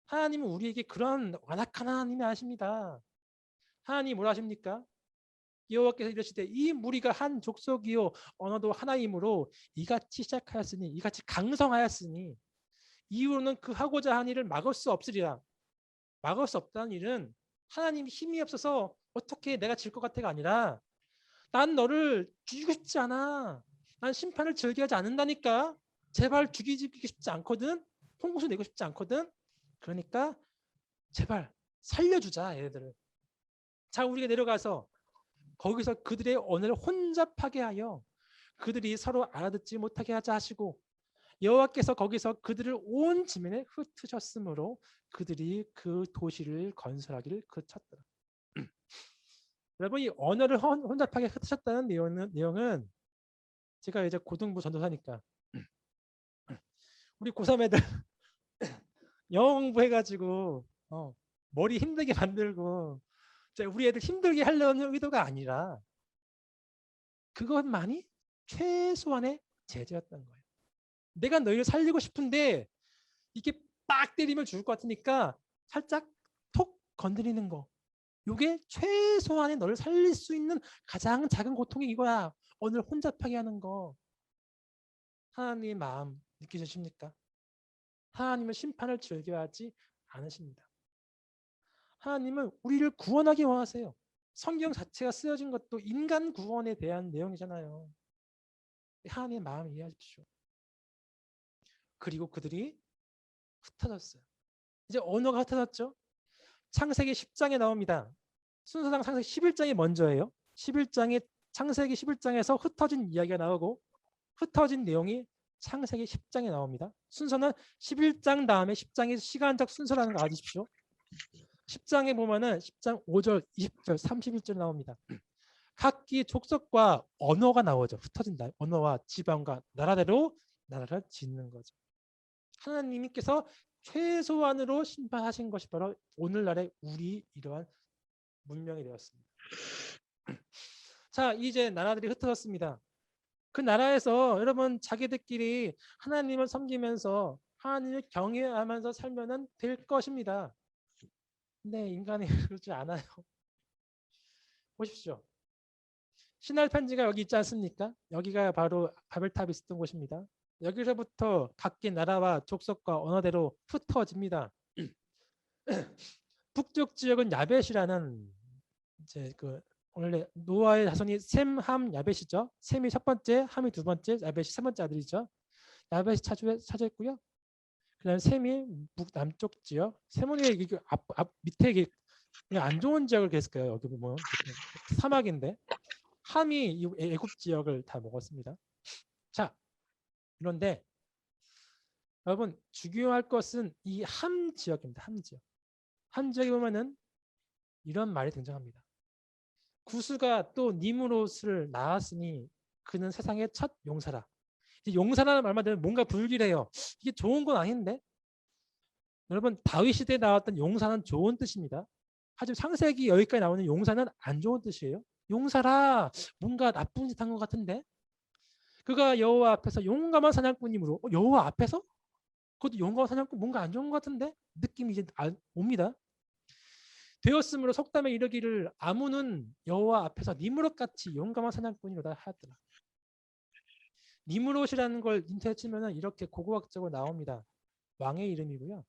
하나님은 우리에게 그런 완악한 하나님이 아십니다. 하나님이 뭐라 하십니까? 여호와께서 이르시되 이 무리가 한 족속이요 언어도 하나이므로 이같이 시작하였으니 이같이 강성하였으니 이후로는 그 하고자 한 일을 막을 수 없으리라. 막을 수 없다는 일은 하나님 힘이 없어서 어떻게 내가 질 것 같아가 아니라 난 너를 죽이고 싶지 않아. 난 심판을 즐겨하지 않는다니까. 제발 죽이고 싶지 않거든. 홍수 내고 싶지 않거든. 그러니까 제발 살려주자 얘네들을. 자 우리가 내려가서 거기서 그들의 언어를 혼잡하게 하여 그들이 서로 알아듣지 못하게 하자 하시고 여호와께서 거기서 그들을 온 지면에 흩으셨으므로 그들이 그 도시를 건설하기를 그쳤더라. 여러분 이 언어를 혼잡하게 흩으셨다는 내용은 제가 이제 고등부 전도사니까 우리 고3 애들 영어 공부해가지고 머리 힘들게 만들고 우리 애들 힘들게 하려는 의도가 아니라 그것만이 최소한의 제재였던 거예요. 내가 너희를 살리고 싶은데 이게 빡 때리면 죽을 것 같으니까 살짝 톡 건드리는 거. 이게 최소한의 너를 살릴 수 있는 가장 작은 고통이 이거야. 오늘 혼잡하게 하는 거. 하나님의 마음 느끼십니까? 하나님은 심판을 즐겨하지 않으십니다. 하나님은 우리를 구원하기 원하세요. 성경 자체가 쓰여진 것도 인간 구원에 대한 내용이잖아요. 하나님의 마음을 이해하십시오. 그리고 그들이 흩어졌어요. 이제 언어가 흩어졌죠. 창세기 10장에 나옵니다. 순서상 창세기 11장이 먼저예요. 11장에 창세기 11장에서 흩어진 이야기가 나오고 흩어진 내용이 창세기 10장에 나옵니다. 순서는 11장 다음에 10장의 시간적 순서라는 거 아십시오. 10장에 보면은 10장 5절, 20절, 31절 나옵니다. 각기 족속과 언어가 나오죠. 흩어진다. 언어와 지방과 나라대로 나라를 짓는 거죠. 하나님께서 최소한으로 심판하신 것이 바로 오늘날의 우리 이러한 문명이 되었습니다. 자, 이제 나라들이 흩어졌습니다. 그 나라에서 여러분 자기들끼리 하나님을 섬기면서 하나님을 경외하면서 살면은 될 것입니다. 근데 인간이 그렇지 않아요. 보십시오. 신할 편지가 여기 있지 않습니까? 여기가 바로 바벨탑이 있었던 곳입니다. 여기서부터 각기 나라와 족속과 언어대로 흩어집니다. 북쪽 지역은 야벳이라는 이제 그 원래 노아의 자손이 셈, 함, 야벳이죠. 셈이 첫 번째, 함이 두 번째, 야벳이 세 번째 아들이죠. 야벳이 차지했고요. 그다음 셈이 남쪽 지역. 셈은 이게 밑에 이게 안 좋은 지역을 계속해요. 여기 보면 사막인데 함이 이 애굽 지역을 다 먹었습니다. 자, 그런데 여러분 중요할 것은 이 함 지역입니다. 함 지역. 함 지역에 보면은 이런 말이 등장합니다. 구스가 또 니므롯을 낳았으니 그는 세상의 첫 용사라. 용사라는 말만 들으면 뭔가 불길해요. 이게 좋은 건 아닌데. 여러분 다윗 시대에 나왔던 용사는 좋은 뜻입니다. 하지만 창세기 여기까지 나오는 용사는 안 좋은 뜻이에요. 용사라 뭔가 나쁜 짓 한 것 같은데. 그가 여호와 앞에서 용감한 사냥꾼이므로 여호와 앞에서? 그것도 용감한 사냥꾼 뭔가 안 좋은 것 같은데? 느낌이 이제 옵니다. 되었으므로 속담에 이르기를 아문은 여호와 앞에서 니므롯 같이 용감한 사냥꾼이로다 하였더라. 니므롯이라는 걸 인터넷 치면은 이렇게 고고학적으로 나옵니다. 왕의 이름이고요.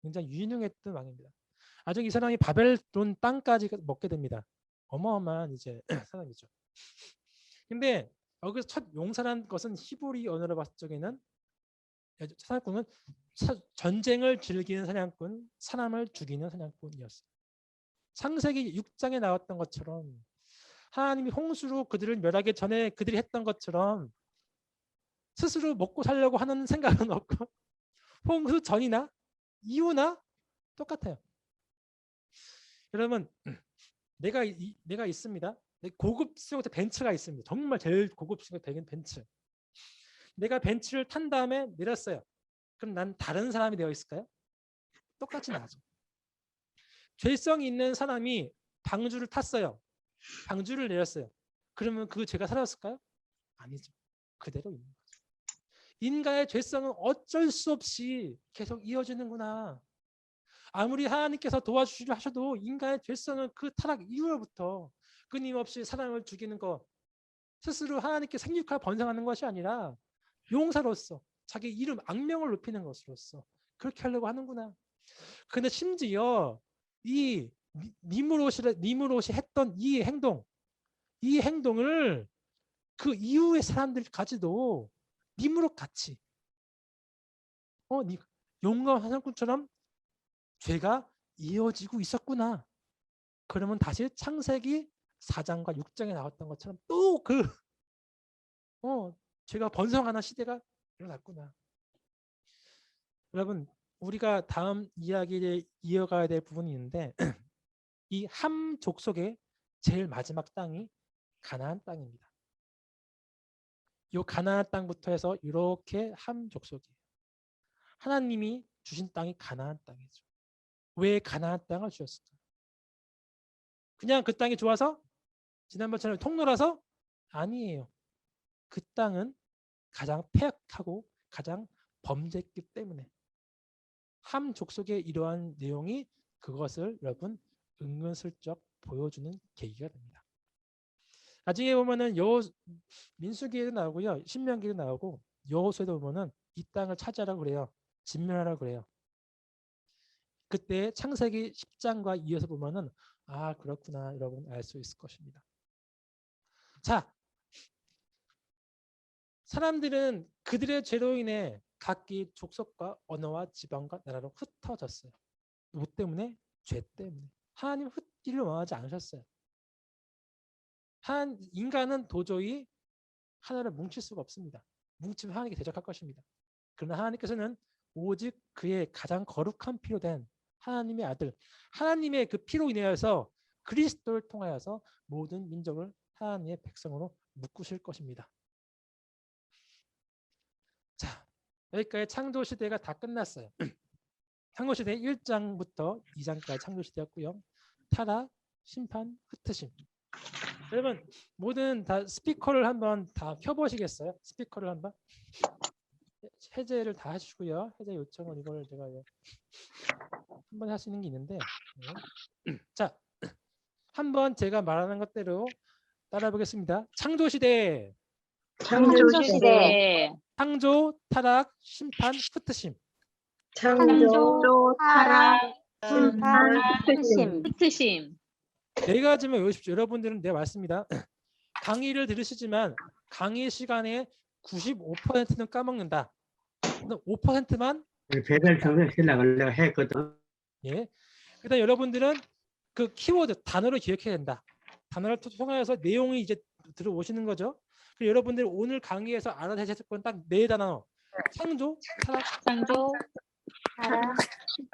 굉장히 유능했던 왕입니다. 나중에 이 사람이 바벨론 땅까지 먹게 됩니다. 어마어마한 이제 사람이죠. 근데 여기서 첫 용사라는 것은 히브리 언어로 봤을 적에는 사냥꾼은 전쟁을 즐기는 사냥꾼, 사람을 죽이는 사냥꾼이었어요. 창세기 6장에 나왔던 것처럼 하나님이 홍수로 그들을 멸하기 전에 그들이 했던 것처럼 스스로 먹고 살려고 하는 생각은 없고 홍수 전이나 이후나 똑같아요. 여러분 내가 있습니다. 고급 수용차 벤츠가 있습니다. 정말 제일 고급 수용차 벤츠. 내가 벤츠를 탄 다음에 내렸어요. 그럼 난 다른 사람이 되어 있을까요? 똑같이 나죠. 죄성이 있는 사람이 방주를 탔어요. 방주를 내렸어요. 그러면 그 죄가 사라졌을까요? 아니죠. 그대로 있는 거죠. 인간의 죄성은 어쩔 수 없이 계속 이어지는구나. 아무리 하나님께서 도와주시려 하셔도 인간의 죄성은 그 타락 이후로부터 끊임없이 사람을 죽이는 것, 스스로 하나님께 생육하여 번성하는 것이 아니라 용사로서 자기 이름 악명을 높이는 것으로서 그렇게 하려고 하는구나. 그런데 심지어 이 니므롯이 했던 이 행동을 그 이후의 사람들까지도 니므롯 같이 용감한 사냥꾼처럼 죄가 이어지고 있었구나. 그러면 다시 창세기 4장과 6장에 나왔던 것처럼 또 죄가 번성하는 시대가 일어났구나. 여러분 우리가 다음 이야기를 이어가야 될 부분이 있는데 이 함 족속의 제일 마지막 땅이 가나안 땅입니다. 이 가나안 땅부터 해서 이렇게 함 족속이에요. 하나님이 주신 땅이 가나안 땅이죠. 왜 가나안 땅을 주셨을까? 그냥 그 땅이 좋아서? 지난번처럼 통로라서? 아니에요. 그 땅은 가장 폐악하고 가장 범죄했기 때문에 함 족속의 이러한 내용이 그것을 여러분 은근슬쩍 보여주는 계기가 됩니다. 나중에 보면은 민수기에도 나오고요, 신명기에도 나오고 여호수아에도 보면은 이 땅을 차지하라고 그래요. 진멸하라고 그래요. 그때 창세기 10장과 이어서 보면은 아 그렇구나 여러분 알 수 있을 것입니다. 자, 사람들은 그들의 죄로 인해 각기 족속과 언어와 지방과 나라로 흩어졌어요. 뭐 때문에? 죄 때문에. 하나님 흩기를 원하지 않으셨어요. 인간은 도저히 하나를 뭉칠 수가 없습니다. 뭉치면 하나님께 대적할 것입니다. 그러나 하나님께서는 오직 그의 가장 거룩한 피로 된 하나님의 아들, 하나님의 그 피로 인하여서 그리스도를 통하여서 모든 민족을 하나님의 백성으로 묶으실 것입니다. 자, 여기까지 창조시대가 다 끝났어요. 창조시대 1장부터 2장까지 창조시대였고요. 타락, 심판, 흩으심. 여러분 모든 다 스피커를 한번 다 켜보시겠어요? 스피커를 한번 해제를 다 하시고요. 해제 요청은 이걸 제가 한번 할 수 있는 게 있는데 자, 한번 제가 말하는 것대로 따라 보겠습니다. 창조시대, 창조시대, 창조, 타락, 심판, 흩으심. 창조, 타락, 심판, 흩으심. 흩으심, 네 가지만 외우십시오. 여러분들은 내 말씀입니다. 강의를 들으시지만 강의 시간에 95%는 까먹는다. 5%만 배달 청소 신랑을 내가 했거든. 예. 그다음 여러분들은 그 키워드 단어를 기억해야 된다. 단어를 통해서 내용이 이제 들어오시는 거죠. 그리고 여러분들 오늘 강의에서 알아내실 건 딱 4단어. 창조, 타락, 창조, 타락,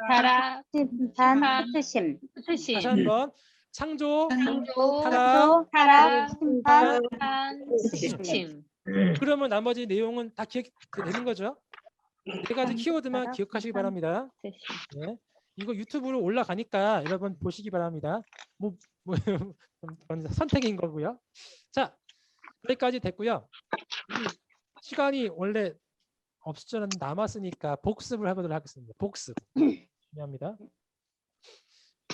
타락, 심판, 흩으심. 흩으심. 다시 한번 창조, 창조, 타락, 타락, 심판, 심판, 흩으심. 그러면 나머지 내용은 다 기억되는 거죠? 네 가지 키워드만 타락, 기억하시기 심판. 바랍니다. 흩으심. 네. 이거 유튜브로 올라가니까 여러분 보시기 바랍니다. 뭐 그건 선택인 거고요. 자, 여기까지 됐고요. 시간이 원래 없을 줄 알았는데 남았으니까 복습을 해보도록 하겠습니다. 복습 중요합니다.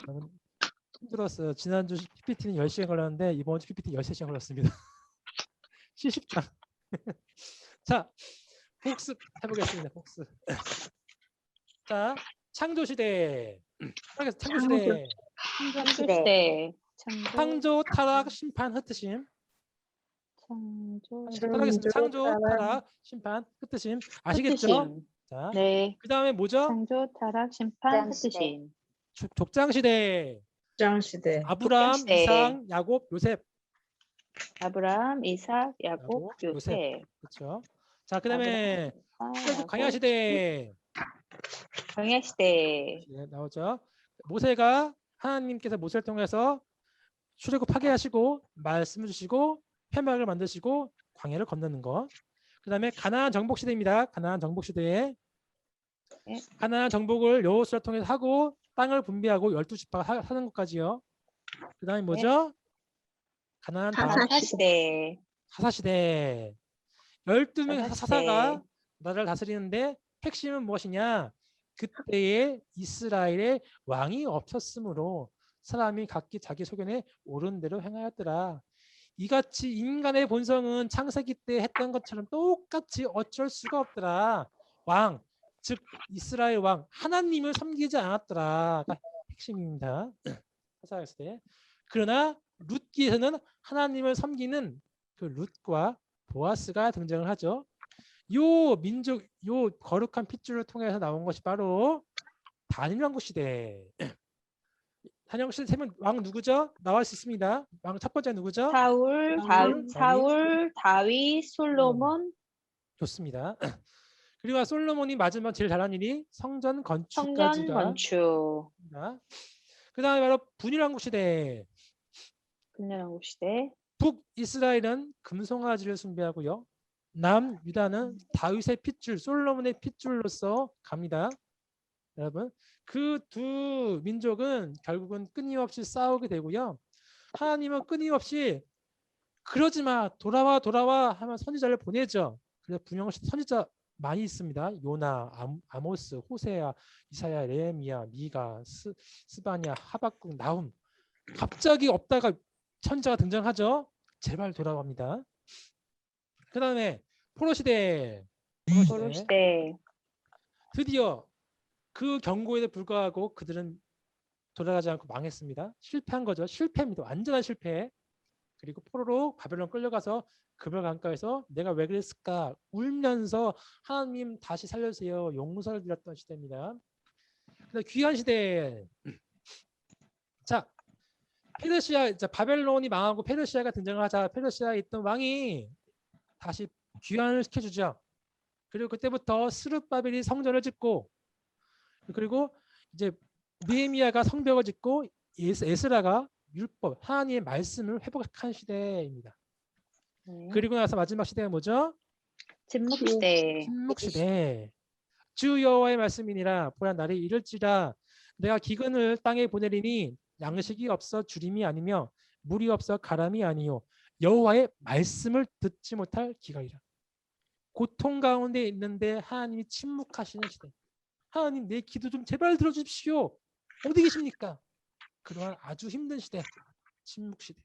저는 힘들었어요. 지난주 PPT는 10시간 걸렸는데 이번 주 PPT 13시간 걸렸습니다. 시식장. 자, 복습 해보겠습니다. 복습. 자, 창조시대. 창조시대. 창조시대. 창조, 타락, 심판, 흩으심. 창조, 타락했습니다. 창조, 타락, 심판, 흩으심. 아시겠죠? 흩으심. 자, 네. 그 다음에 뭐죠? 창조, 타락, 심판, 족장시대. 흩으심. 족장시대. 짱시대. 아브람, 족장시대. 이상, 야곱, 요셉. 아브라함, 이삭, 야곱, 야곱, 요셉. 요셉. 그렇죠. 자, 그 다음에 야곱, 광야시대. 광야시대. 네, 나오죠. 모세가 하나님께서 모세를 통해서 출애굽 파괴하시고 말씀을 주시고 회막을 만드시고 광야를 건너는 거. 그 다음에 가나안 정복 시대입니다. 가나안 정복 시대에 네. 가나안 정복을 여호수아를 통해서 하고 땅을 분배하고 12지파가 사는 것까지요. 그 다음에 뭐죠? 가나안 사사시대. 사사시대. 12명의 사사시대. 사사가 나라를 다스리는데 핵심은 무엇이냐? 그때에 이스라엘의 왕이 없었으므로 사람이 각기 자기 소견에 옳은 대로 행하였더라. 이같이 인간의 본성은 창세기 때 했던 것처럼 똑같이 어쩔 수가 없더라. 왕, 즉 이스라엘 왕 하나님을 섬기지 않았더라가 핵심입니다. 사사시대. 그러나 룻기에서는 하나님을 섬기는 그 룻과 보아스가 등장을 하죠. 요 민족, 요 거룩한 핏줄을 통해서 나온 것이 바로 단일왕국 시대. 단일왕국 시대 세면 왕 누구죠? 나올 수 있습니다. 왕 첫 번째 누구죠? 사울, 다윗, 솔로몬, 좋습니다. 그리고 솔로몬이 마지막 제일 잘한 일이 성전 성전 건축까지가. 건축. 그 다음에 바로 분일왕국 시대. 분열왕국 시대. 북이스라엘은 금송아지를 숭배하고요. 남유다는 다윗의 핏줄, 솔로몬의 핏줄로서 갑니다. 여러분, 그 두 민족은 결국은 끊임없이 싸우게 되고요. 하나님은 끊임없이 그러지 마, 돌아와 하면 선지자를 보내죠. 그래서 분명 선지자 많이 있습니다. 요나, 아모스, 호세야, 이사야, 레미야, 미가, 스바냐, 하박국, 나훔. 갑자기 없다가 선지자가 등장하죠. 제발 돌아갑니다. 그 다음에 포로시대. 포로시대. 드디어 그 경고에도 불구하고 그들은 돌아가지 않고 망했습니다. 실패한 거죠. 실패입니다. 완전한 실패. 그리고 포로로 바벨론 끌려가서 그별 강가에서 내가 왜 그랬을까 울면서 하나님 다시 살려주세요. 용서를 드렸던 시대입니다. 귀한 시대. 자, 페르시아, 바벨론이 망하고 페르시아가 등장을 하자 페르시아에 있던 왕이 다시 귀환을 시켜주죠. 그리고 그때부터 스룹바벨이 성전을 짓고, 그리고 이제 느헤미야가 성벽을 짓고 에스라가 율법, 하나님의 말씀을 회복한 시대입니다. 그리고 나서 마지막 시대가 뭐죠? 진묵시대. 진묵시대. 주 여호와의 말씀이니라 보라 날이 이를지라 내가 기근을 땅에 보내리니 양식이 없어 주림이 아니며 물이 없어 가람이 아니요 여호와의 말씀을 듣지 못할 기가이라. 고통 가운데 있는데 하나님이 침묵하시는 시대. 하나님 내 기도 좀 제발 들어주십시오. 어디 계십니까? 그러한 아주 힘든 시대. 침묵시대.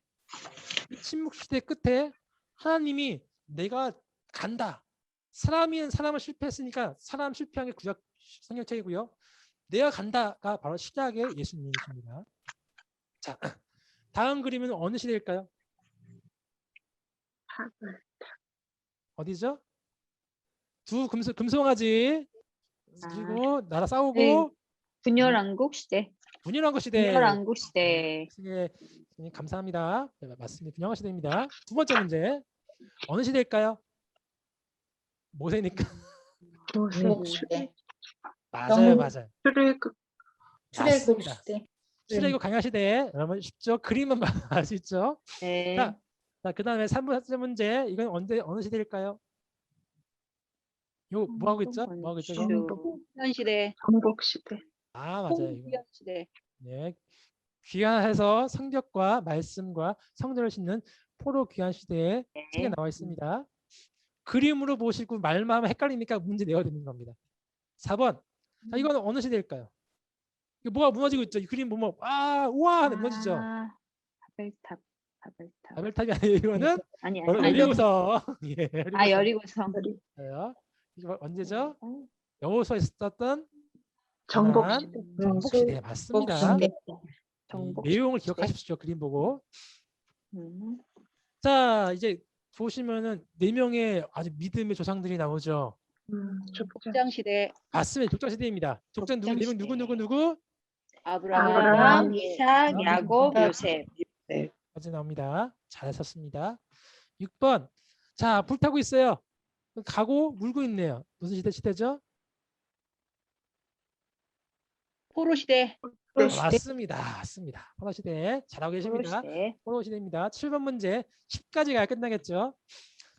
이 침묵시대 끝에 하나님이 내가 간다. 사람은 실패했으니까 사람 실패한 게 구약 성경책이고요. 내가 간다가 바로 시작의 예수님이십니다. 자, 다음 그림은 어느 시대일까요? 어디죠? 두 금송아지 그리고 나라 싸우고 네. 분열왕국 시대. 분열왕국 시대. 분열왕국 시대. 네, 감사합니다. 네, 맞습니다. 분열왕국 시대입니다. 두 번째 문제 어느 시대일까요? 모세니까 중복시대. 맞아요, 맞아요. 출애굽 맞습니다. 출애굽시대. 출애굽 강야시대 여러분 쉽죠? 그림은 알 수 있죠? 네. 자, 그다음에 3번 학습 문제 이건 어느 시대일까요? 요 뭐 하고 있죠? 뭐 하고 있죠? 이거? 현시대. 정복시대. 아, 맞아요. 이거. 현시대. 네. 귀환해서 성격과 말씀과 성전을 싣는 포로 귀환 시대에 책에 나와 있습니다. 그림으로 보시고 말만 하면 헷갈리니까 문제 내야 되는 겁니다. 4번. 자, 이거는 어느 시대일까요? 이거 뭐가 무너지고 있죠? 이 그림 보면 우와 하는 무너지죠? 바벨탑. 바벨탑. 바벨탑이 아니에요. 이거는 아니 바로 아니. 여리고성. 예, 아 여리고성. 여리고성. 이게 언제죠? 여호수아에 있었던 정복시대. 정복시대 맞습니다. 정복시대. 이 내용을 기억하십시오. 그림 보고. 자, 이제 보시면은 4명의 아주 믿음의 조상들이 나오죠. 족장시대. 맞습니다. 족장시대입니다. 족장 누구? 4명 누구? 아브라함, 이삭, 야곱, 요셉. 까지 나옵니다. 잘하셨습니다. 6번. 자, 불타고 있어요. 가고 물고 있네요. 무슨 시대죠? 포로시대. 맞습니다. 포로 시대 잘하고 계십니다. 포로시대. 포로 시대입니다. 7번 문제 10까지가 끝나겠죠.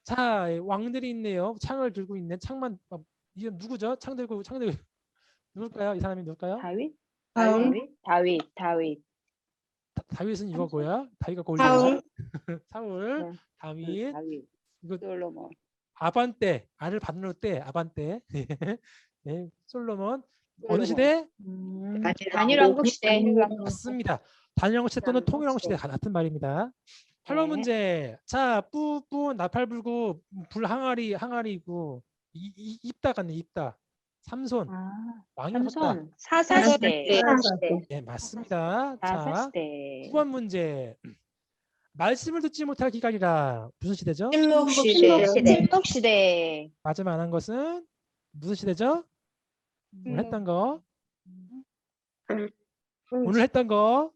자, 왕들이 있네요. 창을 들고 있는 창만 이건 누구죠? 창 들고 누굴까요? 이 사람이 누굴까요? 다윗. 다윗은 이거고요. 다윗과 골리앗. 사울, 네. 다윗. 다윗. 이거 솔로몬. 아반떼, 알을 받는 때 아반떼. 네, 솔로몬. 어느 시대? 단일왕국 시대. 맞습니다. 단일왕국 시대 또는 통일왕국 시대 같은 말입니다. 8번 네. 문제. 자, 뿌뿌 나팔 불고 불 항아리고 입다 같네. 입다. 삼손. 왕이 섰다. 삼손. 사사시대. 네, 맞습니다. 자, 사사시대. 9번 문제. 말씀을 듣지 못할 기간이라 무슨 시대죠? 침묵시대. 침묵시대. 맞으면 안 한 것은 무슨 시대죠? 오늘 했던 거. 오늘 했던 거.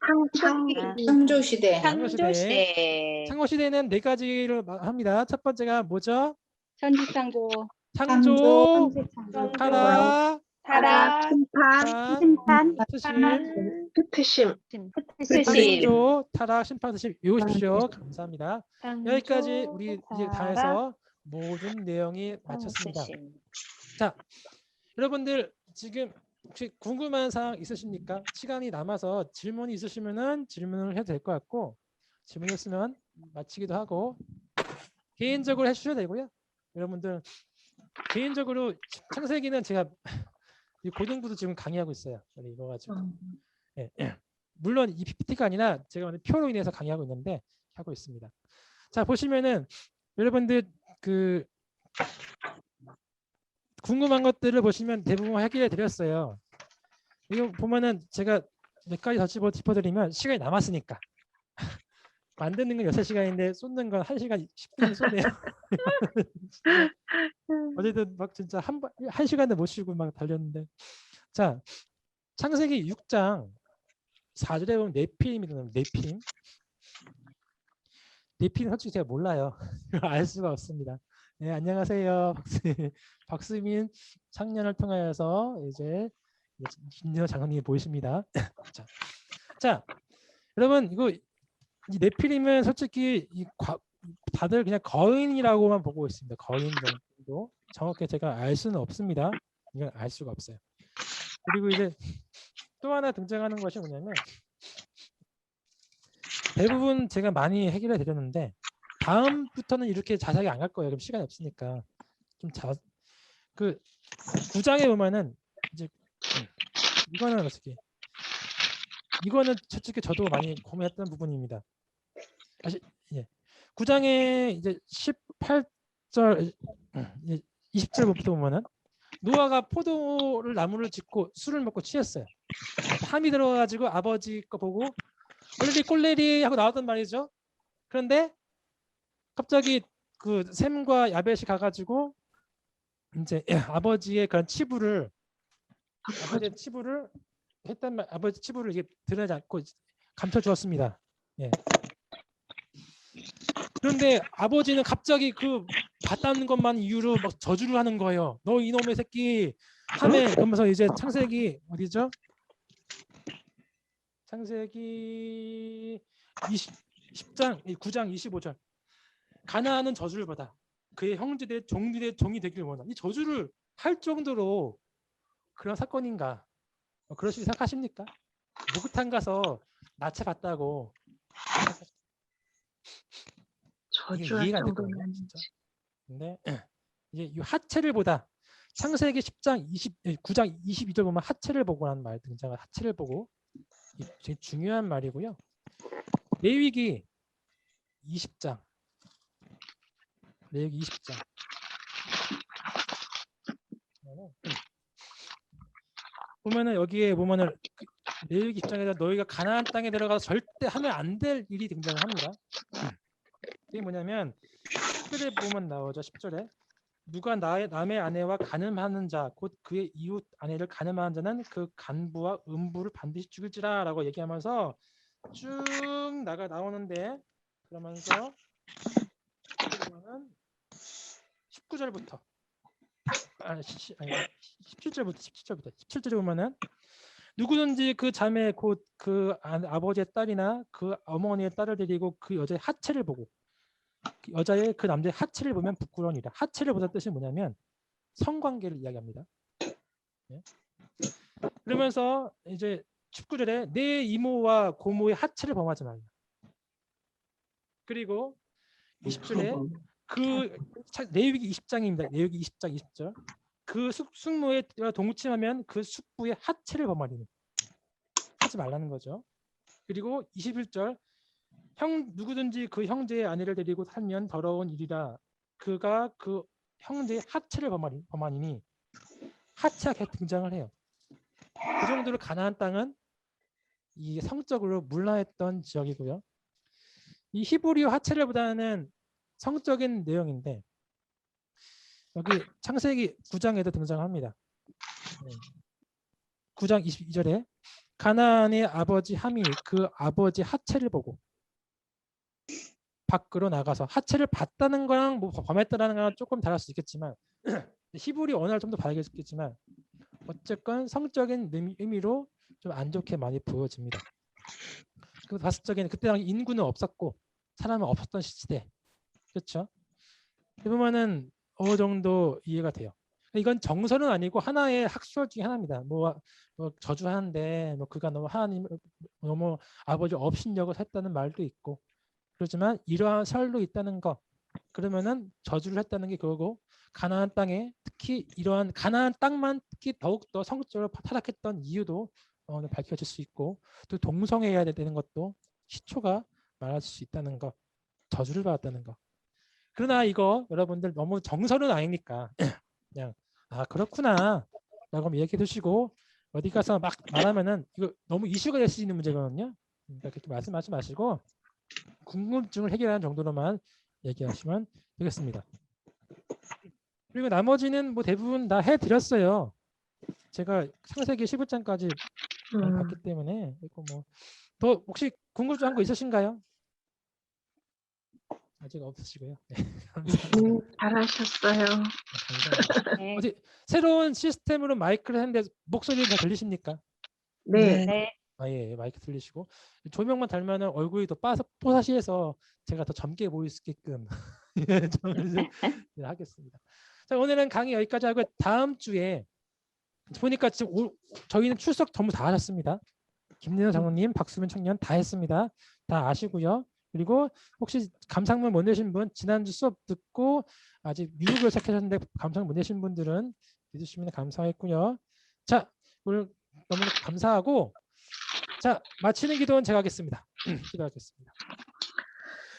창조시대. 창조시대. 창조시대는 4가지를 합니다. 첫 번째가 뭐죠? 천지창조. 창조, 타락. 심판, 뜻심. 창조, 타락, 심판, 뜻심 외우십시오. 감사합니다. 여기까지 우리 이제 다 해서 모든 내용이 마쳤습니다. 자, 여러분들 지금 혹시 궁금한 사항 있으십니까? 시간이 남아서 질문이 있으시면은 질문을 해도 될 것 같고 질문 있으면 마치기도 하고 개인적으로 해주셔도 되고요. 여러분들 개인적으로 창세기는 제가 이 고등부도 지금 강의하고 있어요. 이거 가지고. 예. 물론 이 PPT가 아니라 제가 오늘 표로 인해서 강의하고 있는데 하고 있습니다. 자, 보시면은 여러분들 그 궁금한 것들을 보시면 대부분 해결해 드렸어요. 이거 보면은 제가 몇 가지 더 짚어드리면 시간이 남았으니까 만드는 건 6시간인데 쏟는 건 1시간 10분 쏘네요. 어제도 막 진짜 한 시간도 못 쉬고 막 달렸는데. 자, 창세기 6장 4절에 보면 네피림이라는 네피림. 네피림 솔직히 제가 몰라요. 알 수가 없습니다. 네, 안녕하세요. 박수민 청년을 통하여서 이제 김진호 장관님이 보이십니다. 자, 여러분 이거 이 네피림은 솔직히 다들 그냥 거인이라고만 보고 있습니다. 거인 정도. 정확히 제가 알 수는 없습니다. 이건 알 수가 없어요. 그리고 이제 또 하나 등장하는 것이 뭐냐면 대부분 제가 많이 해결해 드렸는데 다음부터는 이렇게 자세하게 안 갈 거예요. 그럼 시간이 없으니까 좀 그 9장에 보면은 이제 이거는 어떻게 이거는 솔직히 저도 많이 고민했던 부분입니다. 다시 9장에 이제 18절 20절부터 보면은 노아가 포도를 나무를 짓고 술을 먹고 취했어요. 함이 들어가지고 아버지 거 보고 꼴레리 하고 나왔단 말이죠. 그런데 갑자기 그 셈과 야벳이 가가지고 이제 아버지의 그런 치부를 했단 말, 아버지 치부를 이게 드러내지 않고 감춰 주었습니다. 예. 그런데 아버지는 갑자기 그 봤다는 것만 이유로 막 저주를 하는 거예요. 너 이놈의 새끼 하매 그러면서 이제 창세기 어디죠? 창세기 10장 9장 25절 가나안은 저주를 받아 그의 형제들 종들의 종이 되기를 원하. 이 저주를 할 정도로 그런 사건인가? 그러시기 생각하십니까? 목욕탕 가서 나체 봤다고 이게 저주할 이해가 안 정도는 됐거든요, 아니지. 진짜. 근데 이제 이 하체를 보다 창세기 9장 22절 보면 하체를 보고라는 말 등장한 하체를 보고 이 되게 중요한 말이고요. 레위기 20장 레위기 20장 보면은 여기에 보면은 레위기 10장에서 너희가 가나안 땅에 들어가서 절대 하면 안 될 일이 등장을 합니다. 이게 뭐냐면 10절에 보면 나오죠. 10절에 누가 남의 아내와 간음하는 자 곧 그의 이웃 아내를 간음하는 자는 그 간부와 음부를 반드시 죽일지라라고 얘기하면서 쭉 나오는데 그러면서 19절부터 17절에 보면은 누구든지 그 자매 곧 그 아버지의 딸이나 그 어머니의 딸을 데리고 그 여자의 하체를 보고 그 남자의 하체를 보면 부끄러우니라. 하체를 보다 뜻이 뭐냐면 성관계를 이야기합니다. 네. 그러면서 이제 19절에 내 이모와 고모의 하체를 범하지 말라. 그리고 20절에 그 레위기 20장입니다. 레위기 20장 20절. 그 숙모에 동침하면 그 숙부의 하체를 범하리니 하지 말라는 거죠. 그리고 21절 누구든지 그 형제의 아내를 데리고 살면 더러운 일이라 그가 그 형제의 하체를 범하니니 하체가 등장을 해요. 그 정도로 가나안 땅은 이 성적으로 문화했던 지역이고요. 이 히브리어 하체를 보다는 성적인 내용인데 여기 창세기 9장에도 등장합니다. 9장 22절에 가나안의 아버지 함이 그 아버지 하체를 보고 밖으로 나가서 하체를 봤다는 거랑 뭐 범했다는 거랑 조금 다를 수 있겠지만 히브리 언어를 좀 더 봐야겠지만 어쨌건 성적인 의미로 좀 안 좋게 많이 보여집니다. 그 봤을 적에는 그때 당시 인구는 없었고 사람은 없었던 시대, 그렇죠? 보면은 어느 정도 이해가 돼요. 이건 정설은 아니고 하나의 학설 중에 하나입니다. 뭐 저주하는데 뭐 그가 너무 하나님 너무 아버지 업신여고 했다는 말도 있고 그렇지만 이러한 설도 있다는 거. 그러면은 저주를 했다는 게 그거고 가나안 땅에 특히 이러한 가나안 땅만 특히 더욱더 성적으로 타락했던 이유도 밝혀질 수 있고 또 동성애해야 되는 것도 시초가 말할 수 있다는 거. 저주를 받았다는 거. 그러나 이거 여러분들 너무 정설은 아니니까 그냥 아 그렇구나 라고 얘기해 두시고 어디 가서 막 말하면은 이거 너무 이슈가 될 수 있는 문제거든요. 그러니까 그렇게 말씀하지 마시고 궁금증을 해결하는 정도로만 얘기하시면 되겠습니다. 그리고 나머지는 뭐 대부분 다 해드렸어요. 제가 창세기 15장까지 봤기 때문에 이거 뭐 더 혹시 궁금한 거 있으신가요? 아직 없으시고요. 네, 감사합니다. 잘하셨어요. 감사합니다. 네. 어디 새로운 시스템으로 마이크를 했는데 목소리 잘 들리십니까? 네. 네. 아, 예, 마이크 들리시고 조명만 달면은 얼굴이 더 뽀사시해서 제가 더 젊게 보일 수 있게끔 하겠습니다. 자, 오늘은 강의 여기까지 하고 다음 주에 보니까 지금 저희는 출석 전부 다 하셨습니다. 김민호 장로님, 박수민 청년 다 했습니다. 다 아시고요. 그리고 혹시 감상문 못 내신 분 지난주 수업 듣고 아직 미국을 시작하셨는데 감상 못 내신 분들은 믿으시면 감사했고요. 자, 오늘 너무 감사하고 자, 마치는 기도는 제가 하겠습니다. 기도하겠습니다.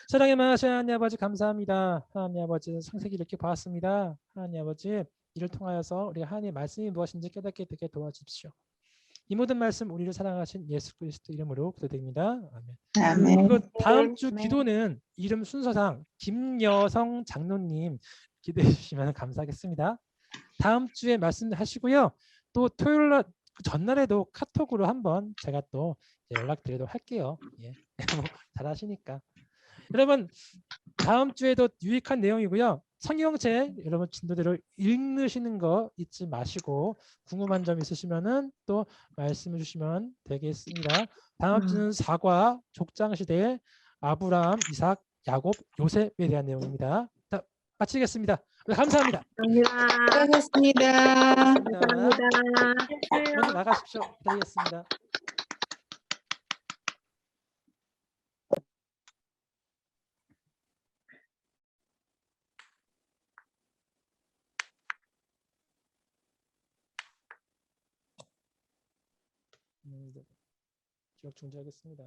사랑의 많으신 하나님 아버지 감사합니다. 하나님 아버지 창세기를 이렇게 봤습니다. 하나님 아버지 이를 통하여서 우리 하나님의 말씀이 무엇인지 깨닫게 되게 도와주십시오. 이 모든 말씀 우리를 사랑하신 예수 그리스도 이름으로 기도드립니다. 아멘. 그리고 다음 주 기도는 이름 순서상 김여성 장로님 기도해 주시면 감사하겠습니다. 다음 주에 말씀하시고요. 또 토요일 날 전날에도 카톡으로 한번 제가 또 연락드리도록 할게요. 예. 잘 하시니까. 여러분 다음 주에도 유익한 내용이고요. 성경책 여러분 진도대로 읽으시는 거 잊지 마시고 궁금한 점 있으시면은 또 말씀해 주시면 되겠습니다. 다음 주는 사과 족장 시대의 아브라함, 이삭, 야곱, 요셉에 대한 내용입니다. 자, 마치겠습니다. 감사합니다. 수고하셨습니다. 먼저 나가십시오. 기다리겠습니다. 기억 중지하겠습니다.